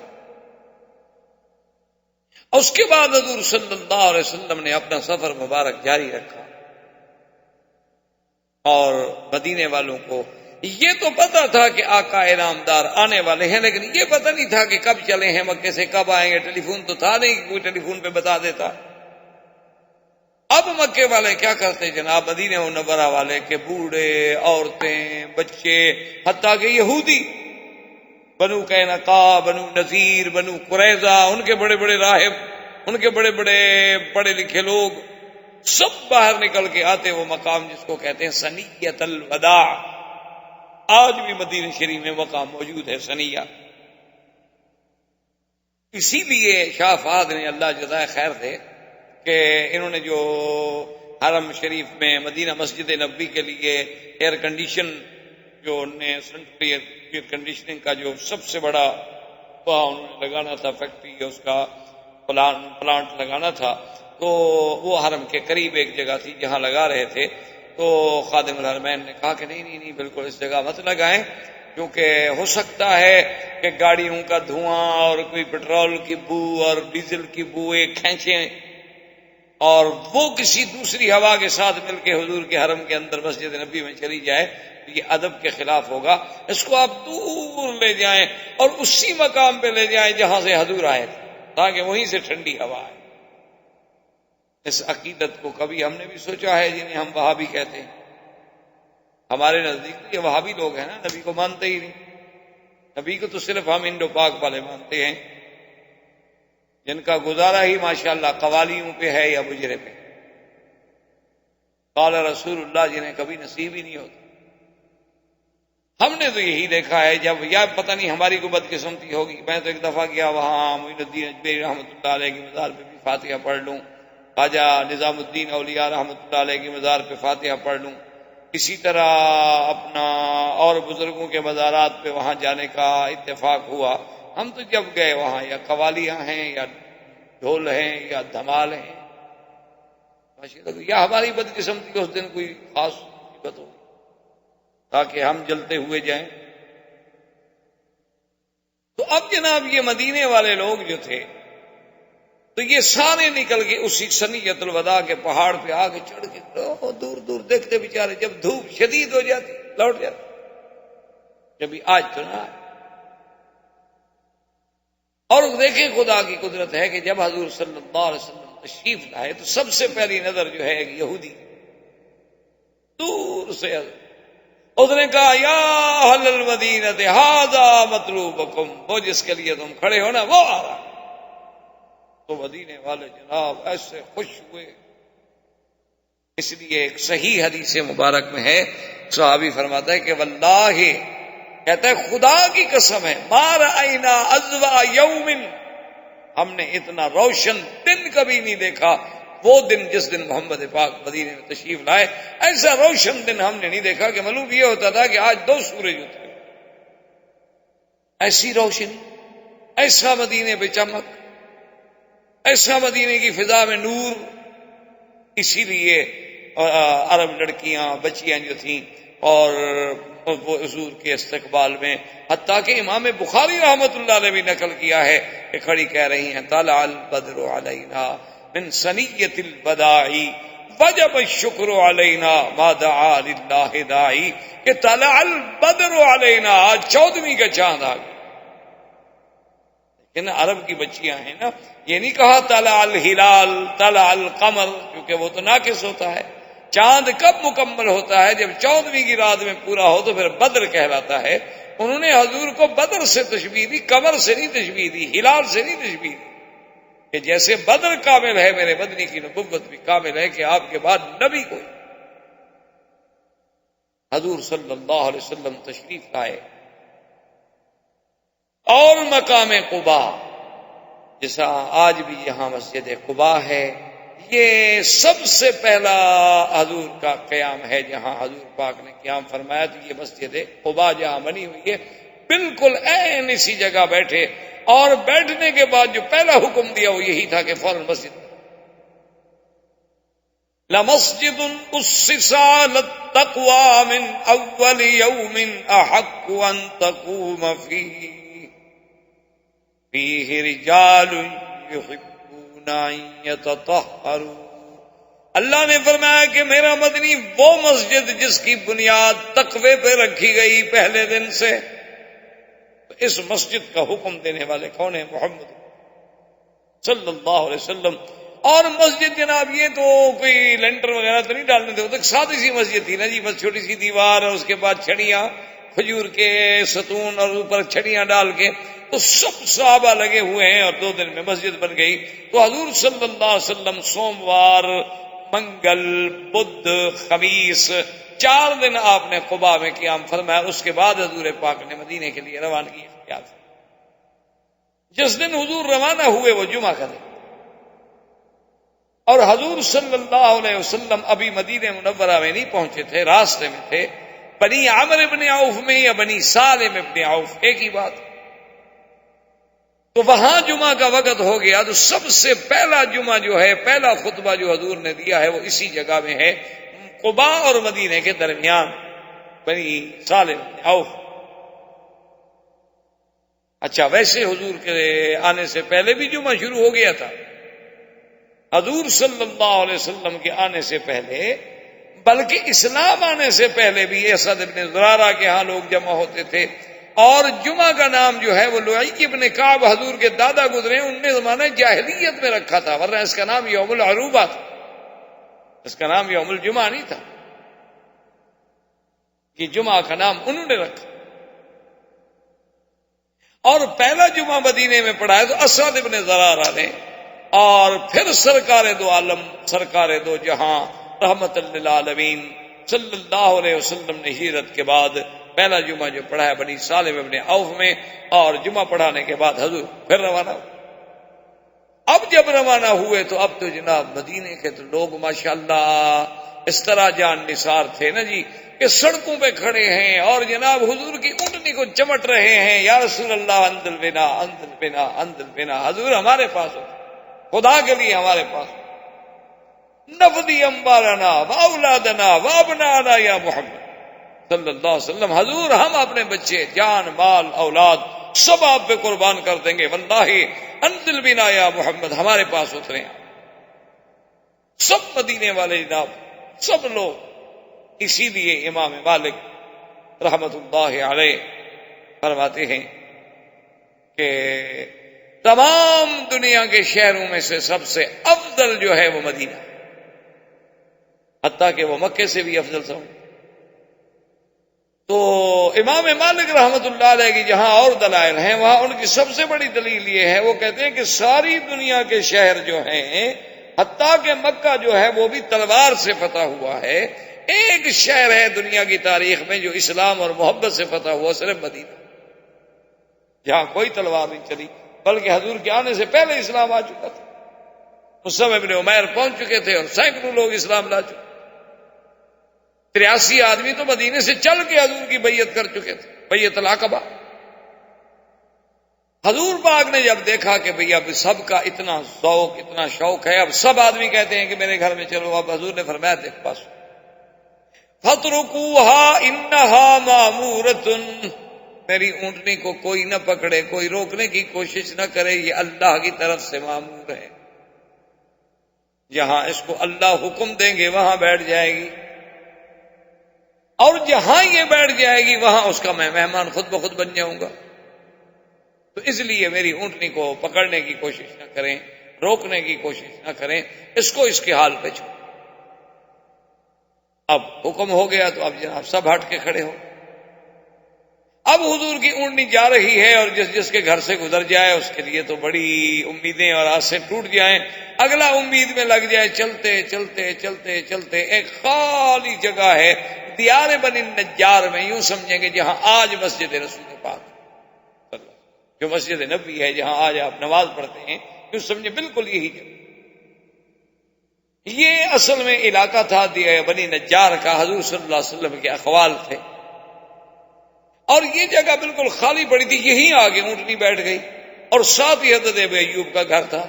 اور اس کے بعد حضور صلی اللہ علیہ وسلم نے اپنا سفر مبارک جاری رکھا، اور مدینے والوں کو یہ تو پتا تھا کہ آقا انعامدار آنے والے ہیں، لیکن یہ پتہ نہیں تھا کہ کب چلے ہیں مکے سے، کب آئیں گے. ٹیلی فون تو تھا نہیں کہ کوئی ٹیلی فون پہ بتا دیتا. اب مکے والے کیا کرتے جناب، مدینہ منورہ والے، کہ بوڑھے، عورتیں، بچے، حتیٰ کہ یہودی، بنو قینقاع، بنو نذیر، بنو قریظہ، ان کے بڑے بڑے راہب، ان کے بڑے بڑے پڑھے لکھے لوگ، سب باہر نکل کے آتے وہ مقام جس کو کہتے ہیں ثنیۃ الوداع. آج بھی مدینہ شریف میں مقام موجود ہے ثنیہ. اسی لیے شاہ فہد نے، اللہ جزائے خیر دے، کہ انہوں نے جو حرم شریف میں مدینہ مسجد نبوی کے لیے ایئر کنڈیشن، جو نے سینٹرل ایئر کنڈیشننگ کا جو سب سے بڑا انہوں نے لگانا تھا، فیکٹری اس کا پلانٹ لگانا تھا، تو وہ حرم کے قریب ایک جگہ تھی جہاں لگا رہے تھے. تو خادم الحرمین نے کہا کہ نہیں بالکل اس جگہ مت لگائیں، کیونکہ ہو سکتا ہے کہ گاڑیوں کا دھواں اور کوئی پٹرول کی بو اور ڈیزل کی بوئیں کھینچیں اور وہ کسی دوسری ہوا کے ساتھ مل کے حضور کے حرم کے اندر مسجد نبی میں چلی جائے تو یہ ادب کے خلاف ہوگا. اس کو آپ دور لے جائیں اور اسی مقام پہ لے جائیں جہاں سے حضور آئے تھے، تاکہ وہیں سے ٹھنڈی ہوا آئے. اس عقیدت کو کبھی ہم نے بھی سوچا ہے جنہیں ہم وہابی کہتے ہیں. ہمارے نزدیک یہ وہابی لوگ ہیں نا، نبی کو مانتے ہی نہیں. نبی کو تو صرف ہم انڈو پاک والے مانتے ہیں، جن کا گزارا ہی ماشاءاللہ قوالیوں پہ ہے یا بجرے پہ. قال رسول اللہ جنہیں کبھی نصیب ہی نہیں ہوتا. ہم نے تو یہی دیکھا ہے، جب یا پتہ نہیں ہماری کو بدقسمتی ہوگی. میں تو ایک دفعہ گیا وہاں معین الدین اجمیری رحمۃ اللہ علیہ کی مزار پہ بھی فاتحہ پڑھ لوں، خواجہ نظام الدین اولیاء رحمۃ اللہ علیہ کی مزار پہ فاتحہ پڑھ لوں. اسی طرح اپنا اور بزرگوں کے مزارات پہ وہاں جانے کا اتفاق ہوا. ہم تو جب گئے وہاں یا قوالیاں ہیں یا ڈھول ہیں یا دھمال ہیں، یا ہماری بدقسمتی کہ اس دن کوئی خاص مصیبت ہو تاکہ ہم جلتے ہوئے جائیں. تو اب جناب یہ مدینے والے لوگ جو تھے تو یہ سارے نکل کے اسی ثنیۃ الوداع کے پہاڑ پہ آ کے چڑھ کے دور دور دیکھتے بیچارے، جب دھوپ شدید ہو جاتی لوٹ جاتے. جبھی آج تو نہ آئے. اور دیکھیں خدا کی قدرت ہے کہ جب حضور صلی اللہ علیہ وسلم تشریف لائے تو سب سے پہلی نظر جو ہے ایک یہودی دور سے اس نے کہا یا اہل المدینہ ھذا مطلوبکم، وہ جس کے لیے تم کھڑے ہو نا وہ آ رہا. تو مدینے والے جناب ایسے خوش ہوئے. اس لیے ایک صحیح حدیث مبارک میں ہے، صحابی فرماتا ہے کہ واللہ، کہتا ہے خدا کی قسم ہے، ما رأینا اضواء یوم، ہم نے اتنا روشن دن کبھی نہیں دیکھا. وہ دن جس دن محمد پاک مدینے میں تشریف لائے، ایسا روشن دن ہم نے نہیں دیکھا کہ معلوم یہ ہوتا تھا کہ آج 2 سورج اترے. ایسی روشنی، ایسا مدینے پہ چمک، ایسا مدینے کی فضا میں نور. اسی لیے عرب لڑکیاں بچیاں جو تھیں اور وہ حضور کے استقبال میں، حتیٰ کہ امام بخاری رحمۃ اللہ علیہ بھی نقل کیا ہے کہ کھڑی کہہ رہی ہیں طلع البدر علینا من ثنیۃ الوداع وجب الشکر علینا ما دعا للہ داعی، کہ طلع البدر علینا، آج 14ویں کا چاند آ گیا. یہ نا عرب کی بچیاں ہیں نا، یہ نہیں کہا طلع الہلال طلع القمر، کیونکہ وہ تو ناقص ہوتا ہے۔ چاند کب مکمل ہوتا ہے؟ جب 14ویں کی رات میں پورا ہو تو پھر بدر کہلاتا ہے۔ انہوں نے حضور کو بدر سے تشبیہ دی، قمر سے نہیں تشبیہ دی، ہلال سے نہیں تشبیہ دی، کہ جیسے بدر کامل ہے میرے مدنی کی نبوت بھی کامل ہے کہ آپ کے بعد نبی کوئی۔ حضور صلی اللہ علیہ وسلم تشریف لائے اور مقام قباء، جیسا آج بھی یہاں مسجد قباء ہے، یہ سب سے پہلا حضور کا قیام ہے جہاں حضور پاک نے قیام فرمایا۔ تو یہ مسجد قباء جہاں بنی ہوئی ہے، بالکل عین اسی جگہ بیٹھے، اور بیٹھنے کے بعد جو پہلا حکم دیا وہ یہی تھا کہ فوراً مسجد لَمَسْجِدٌ أُسِّسَ عَلَى التَّقْوَى مِنْ أَوَّلِ يَوْمٍ أَحَقُّ أَن تَقُومَ فِيهِ رِجَالٌ يُحِبُّونَ أَن يَتَطَهَّرُوا۔ اللہ نے فرمایا کہ میرا مدنی وہ مسجد جس کی بنیاد تقوی پہ رکھی گئی پہلے دن سے، تو اس مسجد کا حکم دینے والے کون ہیں؟ محمد صلی اللہ علیہ وسلم۔ اور مسجد جناب یہ تو کوئی لینٹر وغیرہ تو نہیں ڈالنے تھے، وہ تو سادی سی مسجد تھی نا جی، بس چھوٹی سی دیوار اور اس کے بعد چھڑیاں، کھجور کے ستون اور اوپر چھڑیاں ڈال کے، تو سب صحابہ لگے ہوئے ہیں اور 2 دن میں مسجد بن گئی۔ تو حضور صلی اللہ علیہ وسلم سوموار، منگل، بدھ، خمیس، 4 دن آپ نے قباء میں قیام فرمایا۔ اس کے بعد حضور پاک نے مدینے کے لیے روانگی اختیار کی۔ جس دن حضور روانہ ہوئے وہ جمعہ کا دن، اور حضور صلی اللہ علیہ وسلم ابھی مدینہ منورہ میں نہیں پہنچے تھے، راستے میں تھے، بنی عامر ابن عوف میں یا بنی سالم ابن عوف، ایک ہی بات۔ تو وہاں جمعہ کا وقت ہو گیا، تو سب سے پہلا جمعہ جو ہے، پہلا خطبہ جو حضور نے دیا ہے وہ اسی جگہ میں ہے، قباء اور مدینے کے درمیان، بنی سالم ابن عوف۔ اچھا، ویسے حضور کے آنے سے پہلے بھی جمعہ شروع ہو گیا تھا، حضور صلی اللہ علیہ وسلم کے آنے سے پہلے، بلکہ اسلام آنے سے پہلے بھی اسد ابن زرارہ کے ہاں لوگ جمع ہوتے تھے۔ اور جمعہ کا نام جو ہے وہ لؤی ابن کعب حضور کے دادا گزرے، ان نے زمانہ جاہلیت میں رکھا تھا، ورنہ اس کا نام یوم العروبہ تھا، اس کا نام یوم الجمعہ نہیں تھا، کہ جمعہ کا نام انہوں نے رکھا۔ اور پہلا جمعہ مدینے میں پڑھا ہے تو اسد ابن زرارہ نے، اور پھر سرکار دو عالم، سرکار دو جہاں، رحمت للعالمین صلی اللہ علیہ وسلم نے ہجرت کے بعد پہلا جمعہ جو پڑھا ہے بنی سالم ابن عوف میں، اور جمعہ پڑھانے کے بعد حضور پھر روانہ ہوئے۔ اب جب روانہ ہوئے تو اب تو جناب مدینے کے تو لوگ ماشاءاللہ اس طرح جان نثار تھے نا جی، کہ سڑکوں پہ کھڑے ہیں اور جناب حضور کی اونٹنی کو چمٹ رہے ہیں، یا رسول اللہ انزل بنا انزل بنا انزل بنا، حضور ہمارے پاس ہو، خدا کے لیے ہمارے پاس نفدی انبارنا واولادنا وابنانا یا محمد صلی اللہ علیہ وسلم، حضور ہم اپنے بچے، جان، مال، اولاد سب آپ پہ قربان کر دیں گے، واللہ انزل بنا یا محمد، ہمارے پاس اترے ہیں۔ سب مدینے والے جناب، سب لوگ۔ اسی لیے امام مالک رحمت اللہ علیہ فرماتے ہیں کہ تمام دنیا کے شہروں میں سے سب سے افضل جو ہے وہ مدینہ، حتیٰ کہ وہ مکے سے بھی افضل سمجھ۔ تو امام مالک رحمت اللہ علیہ کی جہاں اور دلائل ہیں، وہاں ان کی سب سے بڑی دلیل یہ ہے، وہ کہتے ہیں کہ ساری دنیا کے شہر جو ہیں، حتیٰ کہ مکہ جو ہے وہ بھی تلوار سے فتح ہوا ہے، ایک شہر ہے دنیا کی تاریخ میں جو اسلام اور محبت سے فتح ہوا، صرف مدینہ، جہاں کوئی تلوار نہیں چلی، بلکہ حضور کے آنے سے پہلے اسلام آ چکا تھا۔ مصعب ابن عمیر پہنچ چکے تھے اور سینکڑوں لوگ اسلام لا چکے، 83 آدمی تو مدینے سے چل کے حضور کی بیعت کر چکے تھے، بیعت العقبہ۔ حضور پاک نے جب دیکھا کہ بھئی اب سب کا اتنا ذوق، اتنا شوق ہے، اب سب آدمی کہتے ہیں کہ میرے گھر میں چلو، اب حضور نے فرمایا دیکھ بس فَاتْرُكُوهَا إِنَّهَا مَأْمُورَةٌ، میری اونٹنی کو کوئی نہ پکڑے، کوئی روکنے کی کوشش نہ کرے، یہ اللہ کی طرف سے مامور ہے، جہاں اس کو اللہ حکم دیں گے وہاں بیٹھ جائے گی، اور جہاں یہ بیٹھ جائے گی وہاں اس کا میں مہمان خود بخود بن جاؤں گا۔ تو اس لیے میری اونٹنی کو پکڑنے کی کوشش نہ کریں، روکنے کی کوشش نہ کریں، اس کو اس کے حال پہ چھوڑیں۔ اب حکم ہو گیا تو اب جناب سب ہٹ کے کھڑے ہو۔ اب حضور کی اونٹنی جا رہی ہے اور جس جس کے گھر سے گزر جائے اس کے لیے تو بڑی امیدیں اور آسیں ٹوٹ جائیں، اگلا امید میں لگ جائے۔ چلتے چلتے چلتے چلتے ایک خالی جگہ ہے دیار بنی نجار میں، یوں سمجھیں گے جہاں آج مسجد رسول پاک جو مسجد نبی ہے، جہاں آج آپ نماز پڑھتے ہیں، یوں سمجھیں بالکل یہی جگہ۔ یہ اصل میں علاقہ تھا بنی نجار کا، حضور صلی اللہ علیہ وسلم کے اقوال تھے، اور یہ جگہ بالکل خالی پڑی تھی۔ یہیں آگے اونٹنی بیٹھ گئی اور ساتھ ہی حضرت ابو ایوب کا گھر تھا۔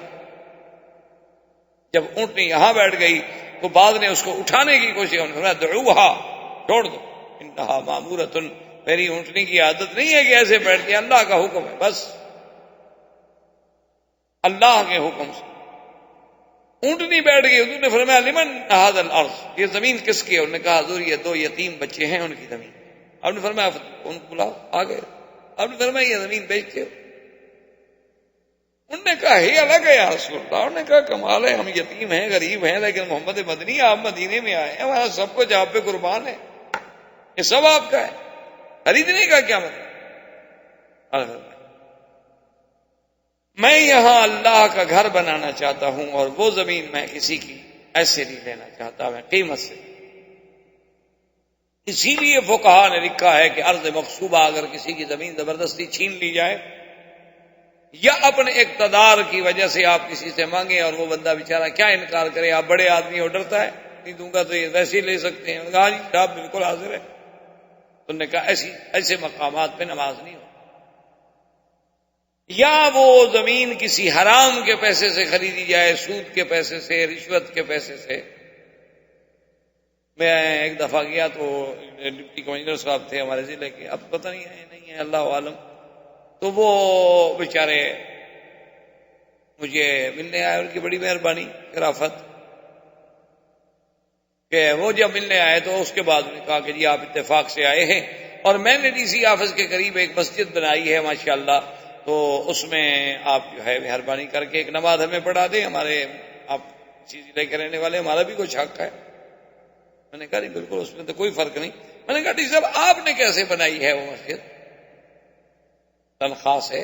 جب اونٹنی یہاں بیٹھ گئی تو بعد نے اس کو اٹھانے کی کوشش، انہوں نے فرمایا دعوہا، چھوڑ دو، انہا مامورۃ، میری اونٹنی کی عادت نہیں ہے کہ ایسے بیٹھتی ہے، اللہ کا حکم ہے، بس اللہ کے حکم سے اونٹنی بیٹھ گئی۔ حضور نے فرمایا لمن ھذا الارض، یہ زمین کس کی ہے؟ انہوں نے کہا حضور یہ 2 یتیم بچے ہیں، ان کی زمین۔ آپ نے فرمایا ان کو بلاؤ، آ گئے۔ آپ نے فرمایا یہ زمین بیچتے ہو؟ انہوں نے کہا ہی الگ ہے یا رسول اللہ۔ انہوں نے کہا کمال ہے، ہم یتیم ہیں، غریب ہیں، لیکن محمد مدنی آپ مدینے میں آئے ہیں، ہمارا سب کچھ آپ پہ قربان ہے، یہ سب آپ کا ہے، خریدنے کا کیا مطلب؟ میں یہاں اللہ کا گھر بنانا چاہتا ہوں، اور وہ زمین میں کسی کی ایسے نہیں لینا چاہتا، میں قیمت سے۔ اسی لیے فقہا نے لکھا ہے کہ ارض مغصوبہ اگر کسی کی زمین زبردستی چھین لی جائے یا اپنے اقتدار کی وجہ سے آپ کسی سے مانگیں اور وہ بندہ بیچارہ کیا انکار کرے، آپ بڑے آدمی ہو، ڈرتا ہے نہیں دوں گا تو یہ ویسے ہی لے سکتے ہیں، کہا جی صاحب بالکل حاضر ہے۔ تو نے کہا ایسے مقامات پہ نماز نہیں ہو۔ یا وہ زمین کسی حرام کے پیسے سے خریدی جائے، سود کے پیسے سے، رشوت کے پیسے سے۔ میں ایک دفعہ گیا تو ڈپٹی کمشنر صاحب تھے ہمارے ضلع کے، اب پتہ نہیں ہے نہیں ہے اللہ عالم، تو وہ بیچارے مجھے ملنے آئے، ان کی بڑی مہربانی شرافت کہ وہ جب ملنے آئے تو اس کے بعد انہوں نے کہا کہ جی آپ اتفاق سے آئے ہیں اور میں نے ڈی سی آفس کے قریب ایک مسجد بنائی ہے ماشاءاللہ، تو اس میں آپ جو ہے مہربانی کر کے ایک نماز ہمیں پڑھا دیں، ہمارے آپ اسی ضلع کے رہنے والے، ہمارا بھی کچھ حق ہے۔ میں نے کہا نہیں بالکل اس میں تو کوئی فرق نہیں۔ میں نے کہا ڈی صاحب آپ نے کیسے بنائی ہے وہ مسجد؟ تنخواہ سے؟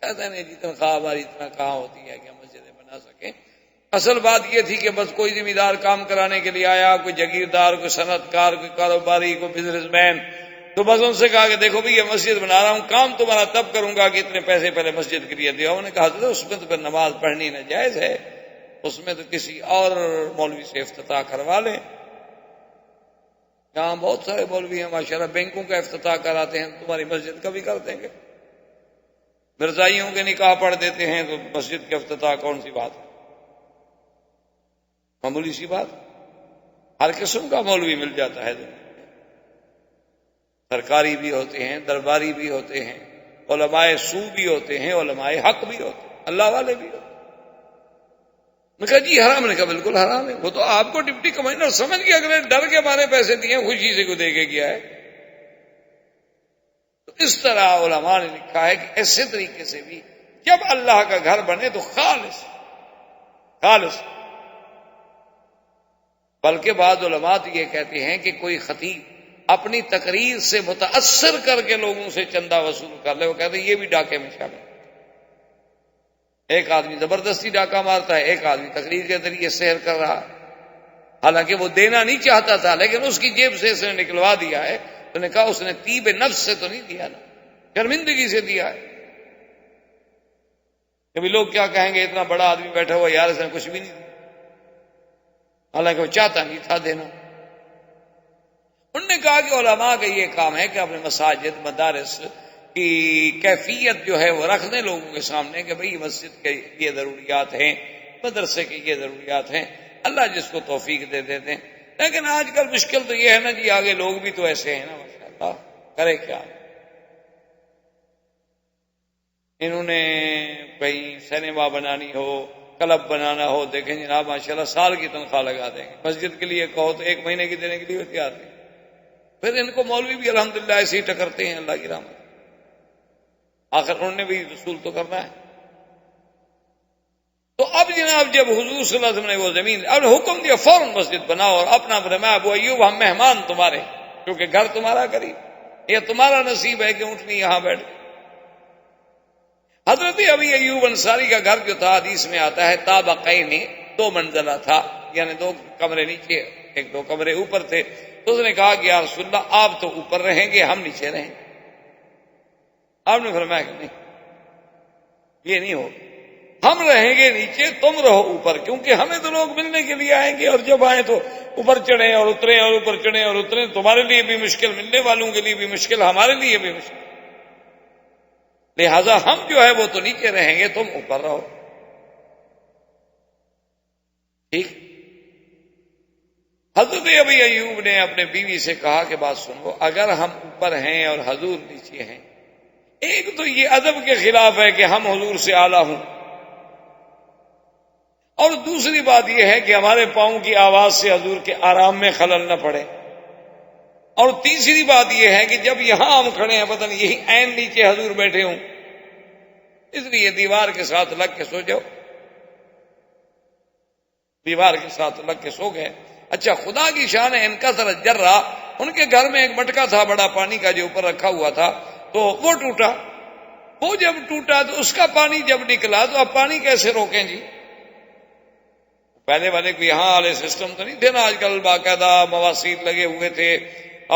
کہتے ہیں جی تنخواہ ہماری اتنا کہاں ہوتی ہے کہ ہم مسجدیں بنا سکیں، اصل بات یہ تھی کہ بس کوئی ذمہ دار کام کرانے کے لیے آیا، کوئی جاگیردار، کوئی صنعت کار، کوئی کاروباری، کوئی بزنس مین، تو بس ان سے کہا کہ دیکھو بھی یہ مسجد بنا رہا ہوں، کام تمہارا تب کروں گا کہ اتنے پیسے پہلے مسجد کے لیے دیا۔ انہوں نے کہا حضرت اس میں تو پھر نماز پڑھنی ناجائز ہے، اس میں تو کسی اور مولوی سے افتتاح کروا لیں۔ یہاں بہت سارے مولوی ہیں ماشاءاللہ، بینکوں کا افتتاح کراتے ہیں، تمہاری مسجد کا بھی کر دیں گے۔ مرزائیوں کے نکاح پڑھ دیتے ہیں تو مسجد کے افتتاح کون سی بات ہے؟ معمولی سی بات۔ ہر قسم کا مولوی مل جاتا ہے دنیا میں، سرکاری بھی ہوتے ہیں، درباری بھی ہوتے ہیں، علماء سو بھی ہوتے ہیں، علماء حق بھی ہوتے ہیں، اللہ والے بھی ہوتے ہیں۔ میں کہا جی حرام؟ نے کہا بالکل حرام ہے، وہ تو آپ کو ڈپٹی کمشنر سمجھ کے اگلے ڈر کے مارے پیسے دیے، خوشی سے کو دے کے گیا ہے۔ تو اس طرح علماء نے لکھا ہے کہ ایسے طریقے سے بھی جب اللہ کا گھر بنے تو خالص بلکہ بعض علماء تو یہ کہتے ہیں کہ کوئی خطیب اپنی تقریر سے متاثر کر کے لوگوں سے چندہ وصول کر لے، وہ کہتے ہیں یہ بھی ڈاکے میں شامل ہے۔ ایک آدمی زبردستی ڈاکہ مارتا ہے، ایک آدمی تقریر کے ذریعے سحر کر رہا، حالانکہ وہ دینا نہیں چاہتا تھا لیکن اس کی جیب سے اس نے نکلوا دیا ہے۔ تو نے کہا اس نے طیب نفس سے تو نہیں دیا نا، شرمندگی سے دیا ہے۔ کبھی لوگ کیا کہیں گے اتنا بڑا آدمی بیٹھا ہوا یار اس نے کچھ بھی نہیں دیا، حالانکہ وہ چاہتا نہیں تھا دینا۔ انہوں نے کہا کہ علماء کا یہ کام ہے کہ اپنے مساجد مدارس کی کیفیت جو ہے وہ رکھ دیں لوگوں کے سامنے کہ بھئی مسجد کے یہ ضروریات ہیں، مدرسے کی یہ ضروریات ہیں، اللہ جس کو توفیق دے دیتے ہیں۔ لیکن آج کل مشکل تو یہ ہے نا جی، آگے لوگ بھی تو ایسے ہیں نا ماشاءاللہ، کرے کیا؟ انہوں نے کہیں سینما بنانی ہو، کلب بنانا ہو، دیکھیں جناب ماشاءاللہ سال کی تنخواہ لگا دیں گے، مسجد کے لیے کہو تو 1 مہینے کی دینے کے لیے تیار نہیں۔ پھر ان کو مولوی بھی الحمدللہ ایسے ہی ٹکرتے ہیں، اللہ کی رحمت۔ آخر انہوں نے بھی رسول تو کرنا ہے. تو اب جناب جب حضور صلی اللہ علیہ وسلم نے وہ زمین اب حکم دیا فوراً مسجد بناؤ اور اپنا فرمایا ابو ایوب ہم مہمان تمہارے کیونکہ گھر تمہارا قریب یہ تمہارا نصیب ہے کہ اونٹنی یہاں بیٹھ گئی. حضرت ابی ایوب انصاری کا گھر جو تھا حدیث میں آتا ہے طابقین 2 منزلہ تھا یعنی 2 کمرے نیچے 1-2 کمرے اوپر تھے. تو اس نے کہا کہ یا رسول اللہ آپ تو اوپر رہیں گے ہم نیچے رہیں گے. آپ نے فرمایا کہ نہیں یہ نہیں ہوگا ہم رہیں گے نیچے تم رہو اوپر کیونکہ ہمیں تو لوگ ملنے کے لیے آئیں گے اور جب آئیں تو اوپر چڑھیں اور اتریں اور اوپر چڑھیں اور اتریں تمہارے لیے بھی مشکل ملنے والوں کے لیے بھی مشکل ہمارے لیے بھی مشکل لہذا ہم جو ہے وہ تو نیچے رہیں گے تم اوپر رہو. ٹھیک. حضرت ابی ایوب نے اپنے بیوی سے کہا کہ بات سنو اگر ہم اوپر ہیں اور حضور نیچے ہیں ایک تو یہ ادب کے خلاف ہے کہ ہم حضور سے اعلیٰ ہوں اور دوسری بات یہ ہے کہ ہمارے پاؤں کی آواز سے حضور کے آرام میں خلل نہ پڑے اور تیسری بات یہ ہے کہ جب یہاں ہم کھڑے ہیں پتہ نہیں یہی عین نیچے حضور بیٹھے ہوں اس لیے دیوار کے ساتھ لگ کے سو جاؤ. دیوار کے ساتھ لگ کے سو گئے. اچھا خدا کی شان ہے ان کا ذرا جرا ان کے گھر میں ایک مٹکا تھا بڑا پانی کا جو اوپر رکھا ہوا تھا تو وہ ٹوٹا. وہ جب ٹوٹا تو اس کا پانی جب نکلا تو اب پانی کیسے روکیں جی. پہلے والے کو یہاں والے سسٹم تو نہیں تھے نا آج کل باقاعدہ مواسیر لگے ہوئے تھے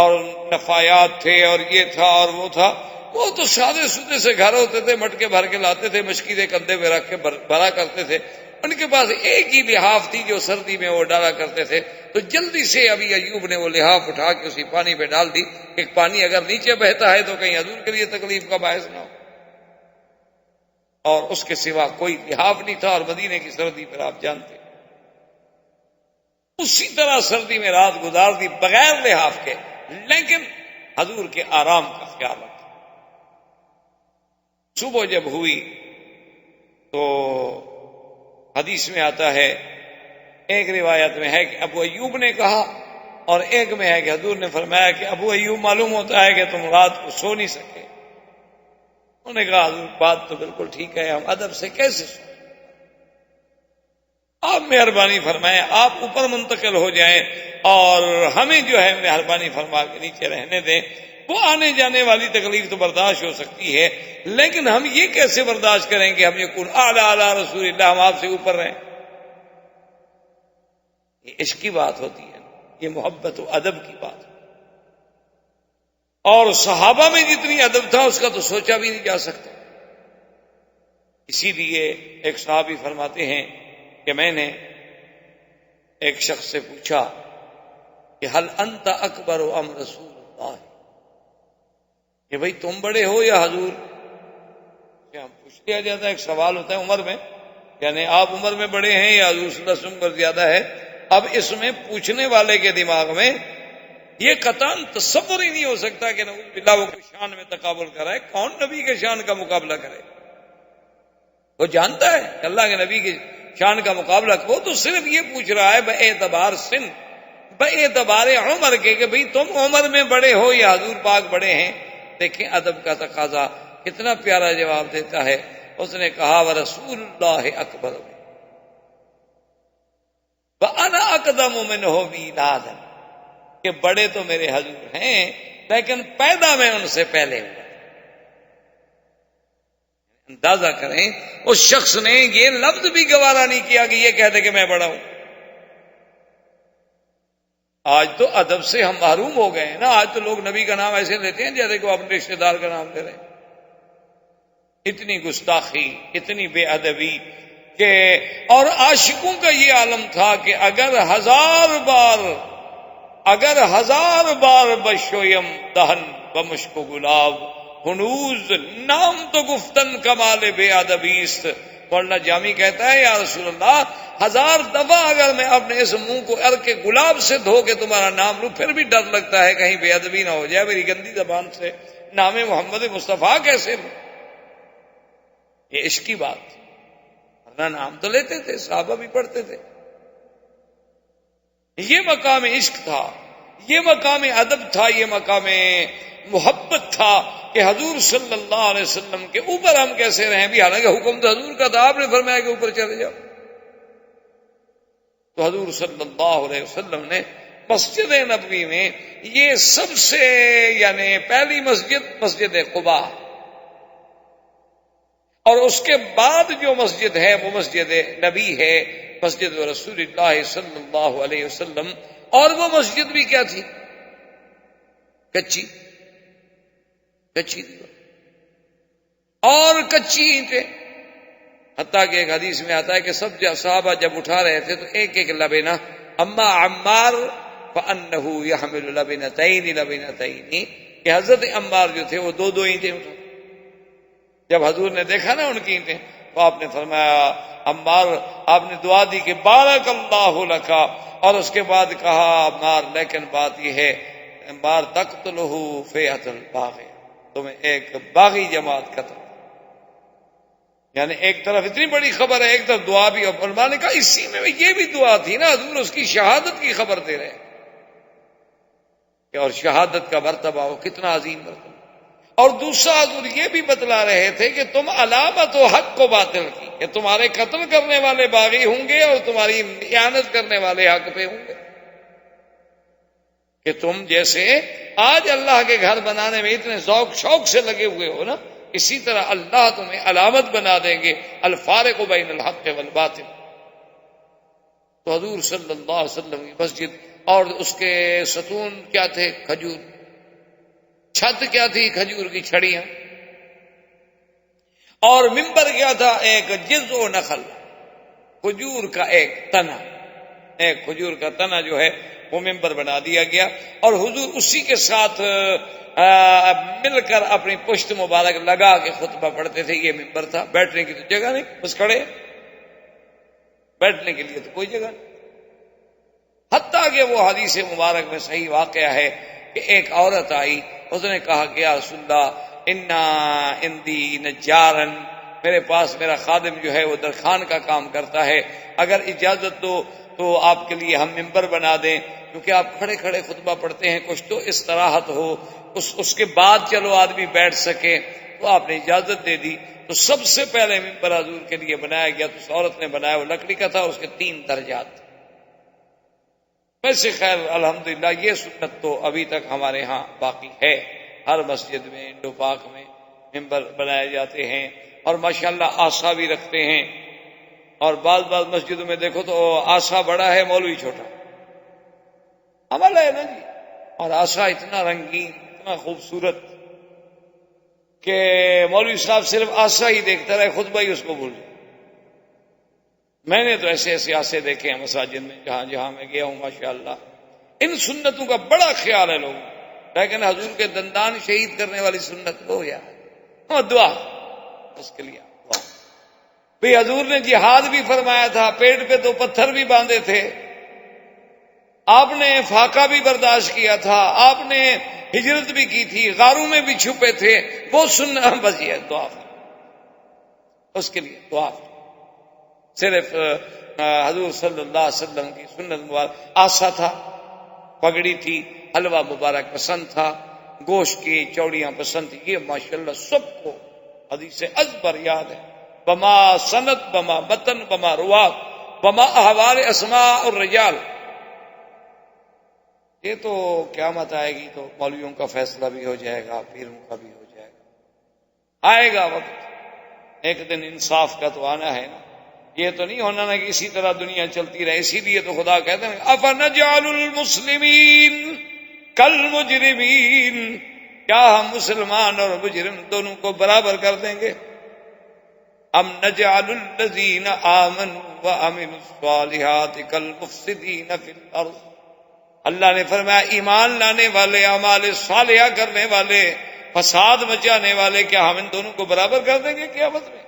اور نفایات تھے اور یہ تھا اور وہ تھا. وہ تو سادے سودے سے گھر ہوتے تھے مٹکے بھر کے لاتے تھے مشکیزیں کندھے پہ رکھ کے بھرا کرتے تھے. ان کے پاس ایک ہی لحاف تھی جو سردی میں وہ ڈالا کرتے تھے تو جلدی سے ابی ایوب نے وہ لحاف اٹھا کے اسی پانی پہ ڈال دی. ایک پانی اگر نیچے بہتا ہے تو کہیں حضور کے لیے تکلیف کا باعث نہ ہو اور اس کے سوا کوئی لحاف نہیں تھا اور مدینے کی سردی پر آپ جانتے اسی طرح سردی میں رات گزار دی بغیر لحاف کے لیکن حضور کے آرام کا خیال رکھا. صبح جب ہوئی تو حدیث میں آتا ہے ایک روایت میں ہے کہ ابو ایوب نے کہا اور ایک میں ہے کہ حضور نے فرمایا کہ ابو ایوب معلوم ہوتا ہے کہ تم رات کو سو نہیں سکے. انہوں نے کہا حضور بات تو بالکل ٹھیک ہے ہم ادب سے کیسے سو آپ مہربانی فرمائیں آپ اوپر منتقل ہو جائیں اور ہمیں جو ہے مہربانی فرما کے نیچے رہنے دیں. وہ آنے جانے والی تکلیف تو برداشت ہو سکتی ہے لیکن ہم یہ کیسے برداشت کریں کہ ہم یکون اعلیٰ اعلیٰ رسول اللہ ہم آپ سے اوپر رہیں. یہ عشق کی بات ہوتی ہے یہ محبت و ادب کی بات اور صحابہ میں جتنی ادب تھا اس کا تو سوچا بھی نہیں جا سکتا. اسی لیے ایک صحابی فرماتے ہیں کہ میں نے ایک شخص سے پوچھا کہ حل انت اکبر ام رسول اللہ کہ بھئی تم بڑے ہو یا حضور. کیا پوچھ لیا جاتا ہے ایک سوال ہوتا ہے عمر میں یعنی آپ عمر میں بڑے ہیں یا حضور صلی اللہ علیہ وسلم پر زیادہ ہے. اب اس میں پوچھنے والے کے دماغ میں یہ قطعاً تصور ہی نہیں ہو سکتا کہ نعوذ باللہ وہ کوئی شان میں تقابل کرائے. کون نبی کے شان کا مقابلہ کرے. وہ جانتا ہے کہ اللہ کے نبی کی شان کا مقابلہ وہ تو صرف یہ پوچھ رہا ہے بے اعتبار سن بے اعتبار عمر کے کہ بھئی تم عمر میں بڑے ہو یا حضور پاک بڑے ہیں. دیکھیں ادب کا تقاضا کتنا پیارا جواب دیتا ہے. اس نے کہا ورسول اللہ اکبر وَأَنَا أَقْدَمُ مِنْهُ مِيلَادًا کہ بڑے تو میرے حضور ہیں لیکن پیدا میں ان سے پہلے ہوا. اندازہ کریں اس شخص نے یہ لفظ بھی گوارا نہیں کیا کہ یہ کہہ دے کہ میں بڑا ہوں. آج تو ادب سے ہم محروم ہو گئے ہیں نا. آج تو لوگ نبی کا نام ایسے لیتے ہیں جیسے کہ وہ اپنے رشتے دار کا نام لے رہے ہیں. اتنی گستاخی اتنی بے ادبی کہ اور عاشقوں کا یہ عالم تھا کہ اگر ہزار بار بشویم دہن بمشک و گلاب ہنوز نام تو گفتن کمال بے ادبیست. مولانا جامی کہتا ہے یا رسول اللہ 1000 دفعہ اگر میں اپنے اس منہ کو عرق کے گلاب سے دھو کے تمہارا نام لوں پھر بھی ڈر لگتا ہے کہیں بے ادبی نہ ہو جائے میری گندی زبان سے نام محمد مصطفیٰ کیسے لوں. یہ عشق کی بات تھی. ورنہ نام تو لیتے تھے صحابہ بھی پڑھتے تھے. یہ مقام عشق تھا یہ مقام ادب تھا، یہ مقام محبت تھا کہ حضور صلی اللہ علیہ وسلم کے اوپر ہم کیسے رہیں بھی، حالانکہ حکم تو حضور کا تھا، آپ نے فرمایا کہ اوپر چلے جاؤ۔ تو حضور صلی اللہ علیہ وسلم نے مسجد نبوی میں یہ سب سے یعنی پہلی مسجد قباء، اور اس کے بعد جو مسجد ہے وہ مسجد نبی ہے، مسجد رسول اللہ صلی اللہ علیہ وسلم۔ اور وہ مسجد بھی کیا تھی؟ کچی دیوار اور کچی اینٹیں، حتیٰ کہ ایک حدیث میں آتا ہے کہ سب صحابہ جب اٹھا رہے تھے تو ایک ایک لبنہ، اما عمار فانہ یحمل لبنتین، کہ حضرت عمار جو تھے وہ دو دو اینٹیں اٹھا۔ جب حضور نے دیکھا نا ان کی اینٹیں تو آپ نے فرمایا عمار، آپ نے دعا دی کہ بارک اللہ لکا، اور اس کے بعد کہا عمار لیکن بات یہ ہے عمار تقتلہ فئۃ الباغی، تمہیں ایک باغی جماعت قتل، یعنی ایک طرف اتنی بڑی خبر ہے، ایک طرف دعا بھی، اور علماء نے کہا اسی میں یہ بھی دعا تھی نا، حضور اس کی شہادت کی خبر دے رہے ہیں، اور شہادت کا مرتبہ وہ کتنا عظیم مرتبہ۔ اور دوسرا حضور یہ بھی بتلا رہے تھے کہ تم علامت و حق کو باطل کی، کہ تمہارے قتل کرنے والے باغی ہوں گے اور تمہاری اعانت کرنے والے حق پہ ہوں گے، کہ تم جیسے آج اللہ کے گھر بنانے میں اتنے ذوق شوق سے لگے ہوئے ہو نا، اسی طرح اللہ تمہیں علامت بنا دیں گے، الفارق بین الحق والباطل۔ تو حضور صلی اللہ علیہ وسلم کی مسجد، اور اس کے ستون کیا تھے؟ کھجور، چھت کیا تھی؟ کھجور کی چھڑیاں، اور منبر کیا تھا؟ ایک جذع نخل، کھجور کا ایک تنا، ایک کھجور کا تنا جو ہے وہ منبر بنا دیا گیا، اور حضور اسی کے ساتھ مل کر اپنی پشت مبارک لگا کے خطبہ پڑھتے تھے۔ یہ منبر تھا، بیٹھنے کی تو جگہ نہیں، بس کھڑے، بیٹھنے کے لیے تو کوئی جگہ نہیں۔ حتیٰ کہ وہ حدیث مبارک میں صحیح واقعہ ہے کہ ایک عورت آئی، اس نے کہا کہ یا رسول اللہ انا عندی نجارن، میرے پاس میرا خادم جو ہے وہ درخان کا کام کرتا ہے، اگر اجازت دو تو آپ کے لیے ہم منبر بنا دیں، کیونکہ آپ کھڑے کھڑے خطبہ پڑھتے ہیں، کچھ تو استراحت ہو، اس کے بعد چلو آدمی بیٹھ سکے۔ تو آپ نے اجازت دے دی، تو سب سے پہلے منبر حضور کے لیے بنایا گیا، تو اس عورت نے بنایا، وہ لکڑی کا تھا، اور اس کے 3 درجات۔ ویسے خیر الحمدللہ یہ سنت تو ابھی تک ہمارے ہاں باقی ہے، ہر مسجد میں انڈو پاک میں ممبر بنائے جاتے ہیں، اور ماشاءاللہ آسا بھی رکھتے ہیں، اور بعض مسجدوں میں دیکھو تو آسا بڑا ہے مولوی چھوٹا، عمل ہے نا جی، اور آسا اتنا رنگین اتنا خوبصورت کہ مولوی صاحب صرف آسا ہی دیکھتا رہے، خطبہ ہی اس کو بھول جائے۔ میں نے تو ایسے آسے دیکھے ہیں مساجد میں جہاں میں گیا ہوں، ماشاءاللہ ان سنتوں کا بڑا خیال ہے لوگوں، لیکن حضور کے دندان شہید کرنے والی سنت وہ یار دعا، اس کے لیے دعا۔ بھئی حضور نے جہاد بھی فرمایا تھا، پیٹ پہ 2 پتھر بھی باندھے تھے، آپ نے فاقہ بھی برداشت کیا تھا، آپ نے ہجرت بھی کی تھی، غاروں میں بھی چھپے تھے، وہ سننا بس یہ دعا، اس کے لیے دعا۔ صرف حضور صلی اللہ علیہ وسلم کی سنت مبارک آسا تھا، پگڑی تھی، حلوہ مبارک پسند تھا، گوشت کی چوڑیاں پسند تھی، یہ ماشاءاللہ سب کو حدیث ازبر یاد ہے، بما سند بما متن بما روات بما احوال اسماء الرجال۔ یہ تو قیامت آئے گی تو مولویوں کا فیصلہ بھی ہو جائے گا، پیروں کا بھی ہو جائے گا، آئے گا وقت، ایک دن انصاف کا تو آنا ہے نا، یہ تو نہیں ہونا نا کہ اسی طرح دنیا چلتی رہے۔ اسی لیے تو خدا کہتے ہیں افنجعل المسلمین کالمجرمین، کیا ہم مسلمان اور مجرم دونوں کو برابر کر دیں گے؟ ام نجعل الذین آمنوا وعملوا الصالحات کالمفسدین فی الارض، اللہ نے فرمایا ایمان لانے والے، اعمال صالحہ کرنے والے، فساد مچانے والے، کیا ہم ان دونوں کو برابر کر دیں گے قیامت میں؟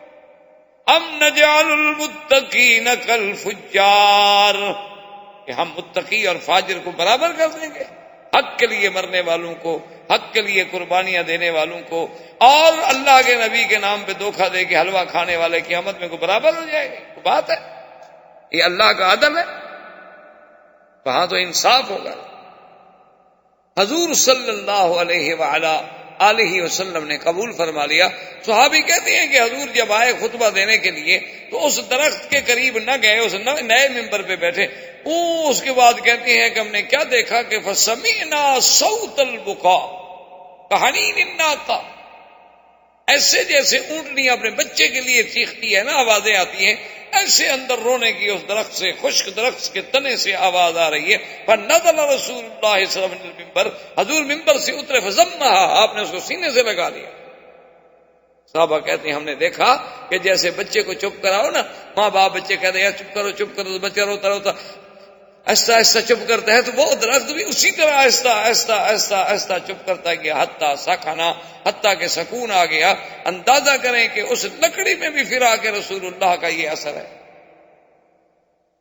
ام نجعل المتقین کالفجار، کہ ہم متقی اور فاجر کو برابر کر دیں گے، حق کے لیے مرنے والوں کو، حق کے لیے قربانیاں دینے والوں کو، اور اللہ کے نبی کے نام پہ دھوکہ دے کے حلوہ کھانے والے قیامت میں کو برابر ہو جائے گا؟ بات ہے، یہ اللہ کا عدل ہے، وہاں تو انصاف ہوگا۔ حضور صلی اللہ علیہ وآلہ آلہ وسلم نے قبول فرما لیا۔ صحابی کہتے ہیں کہ حضور جب آئے خطبہ دینے کے لیے تو اس درخت کے قریب نہ گئے، اس نئے ممبر پہ بیٹھے۔ اس کے بعد کہتے ہیں کہ ہم نے کیا دیکھا کہ فَسَمِعْنَا صَوْتَ الْبُكَاءِ كَحَنِينِ النَّاقَةِ، ایسے جیسے اونٹنی اپنے بچے کے لیے چیختی ہے نا، آوازیں آتی ہیں، ایسے اندر رونے کی اس درخت سے، خشک درخت کے تنے سے آواز آ رہی ہے۔ فَنَزَلَ رَسُولُ اللَّهِ صلی اللہ علیہ وسلم ممبر، حضور ممبر سے اترے، فَضَمَّهَا، آپ نے اس کو سینے سے لگا لیا۔ صحابہ کہتے ہیں ہم نے دیکھا کہ جیسے بچے کو چپ کراؤ نا، ماں باپ بچے کہتے ہیں چپ کرو چپ کرو، تو بچہ روتا روتا آہستہ آہستہ چپ کرتا ہے، تو وہ درخت بھی اسی طرح آہستہ آہستہ آہستہ آہستہ چپ کرتا گیا، حتیٰ سکنا، حتیٰ کہ سکون آ گیا۔ اندازہ کریں کہ اس لکڑی میں بھی پھرا کے رسول اللہ کا یہ اثر ہے۔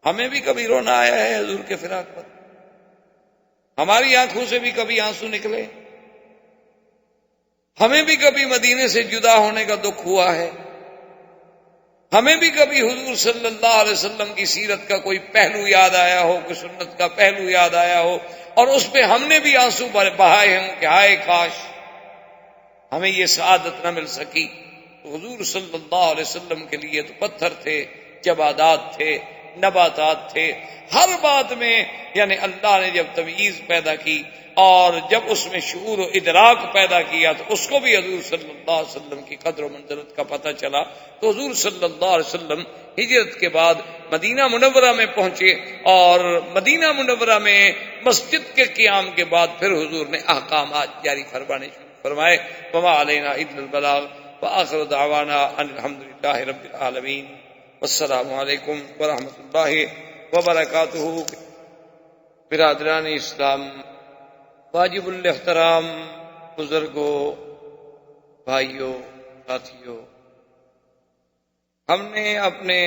ہمیں بھی کبھی رونا آیا ہے حضور کے فراق پر؟ ہماری آنکھوں سے بھی کبھی آنسو نکلے؟ ہمیں بھی کبھی مدینے سے جدا ہونے کا دکھ ہوا ہے؟ ہمیں بھی کبھی حضور صلی اللہ علیہ وسلم کی سیرت کا کوئی پہلو یاد آیا ہو، کوئی سنت کا پہلو یاد آیا ہو، اور اس پہ ہم نے بھی آنسو بہائے ہوں کہ ہائے کاش ہمیں یہ سعادت نہ مل سکی؟ تو حضور صلی اللہ علیہ وسلم کے لیے تو پتھر تھے، جمادات تھے، نباتات تھے، ہر بات میں یعنی اللہ نے جب تمییز پیدا کی اور جب اس میں شعور و ادراک پیدا کیا تو اس کو بھی حضور صلی اللہ علیہ وسلم کی قدر و منزلت کا پتہ چلا۔ تو حضور صلی اللہ علیہ وسلم ہجرت کے بعد مدینہ منورہ میں پہنچے، اور مدینہ منورہ میں مسجد کے قیام کے بعد پھر حضور نے احکامات جاری فرمانے شروع فرمائے۔ وما علینا الا البلاغ وآخر دعوانا ان الحمدللہ رب العالمین، والسلام علیکم ورحمۃ اللہ وبرکاتہ۔ برادران اسلام، واجب الاحترام بزرگوں، بھائیوں، ساتھیوں، ہم نے اپنے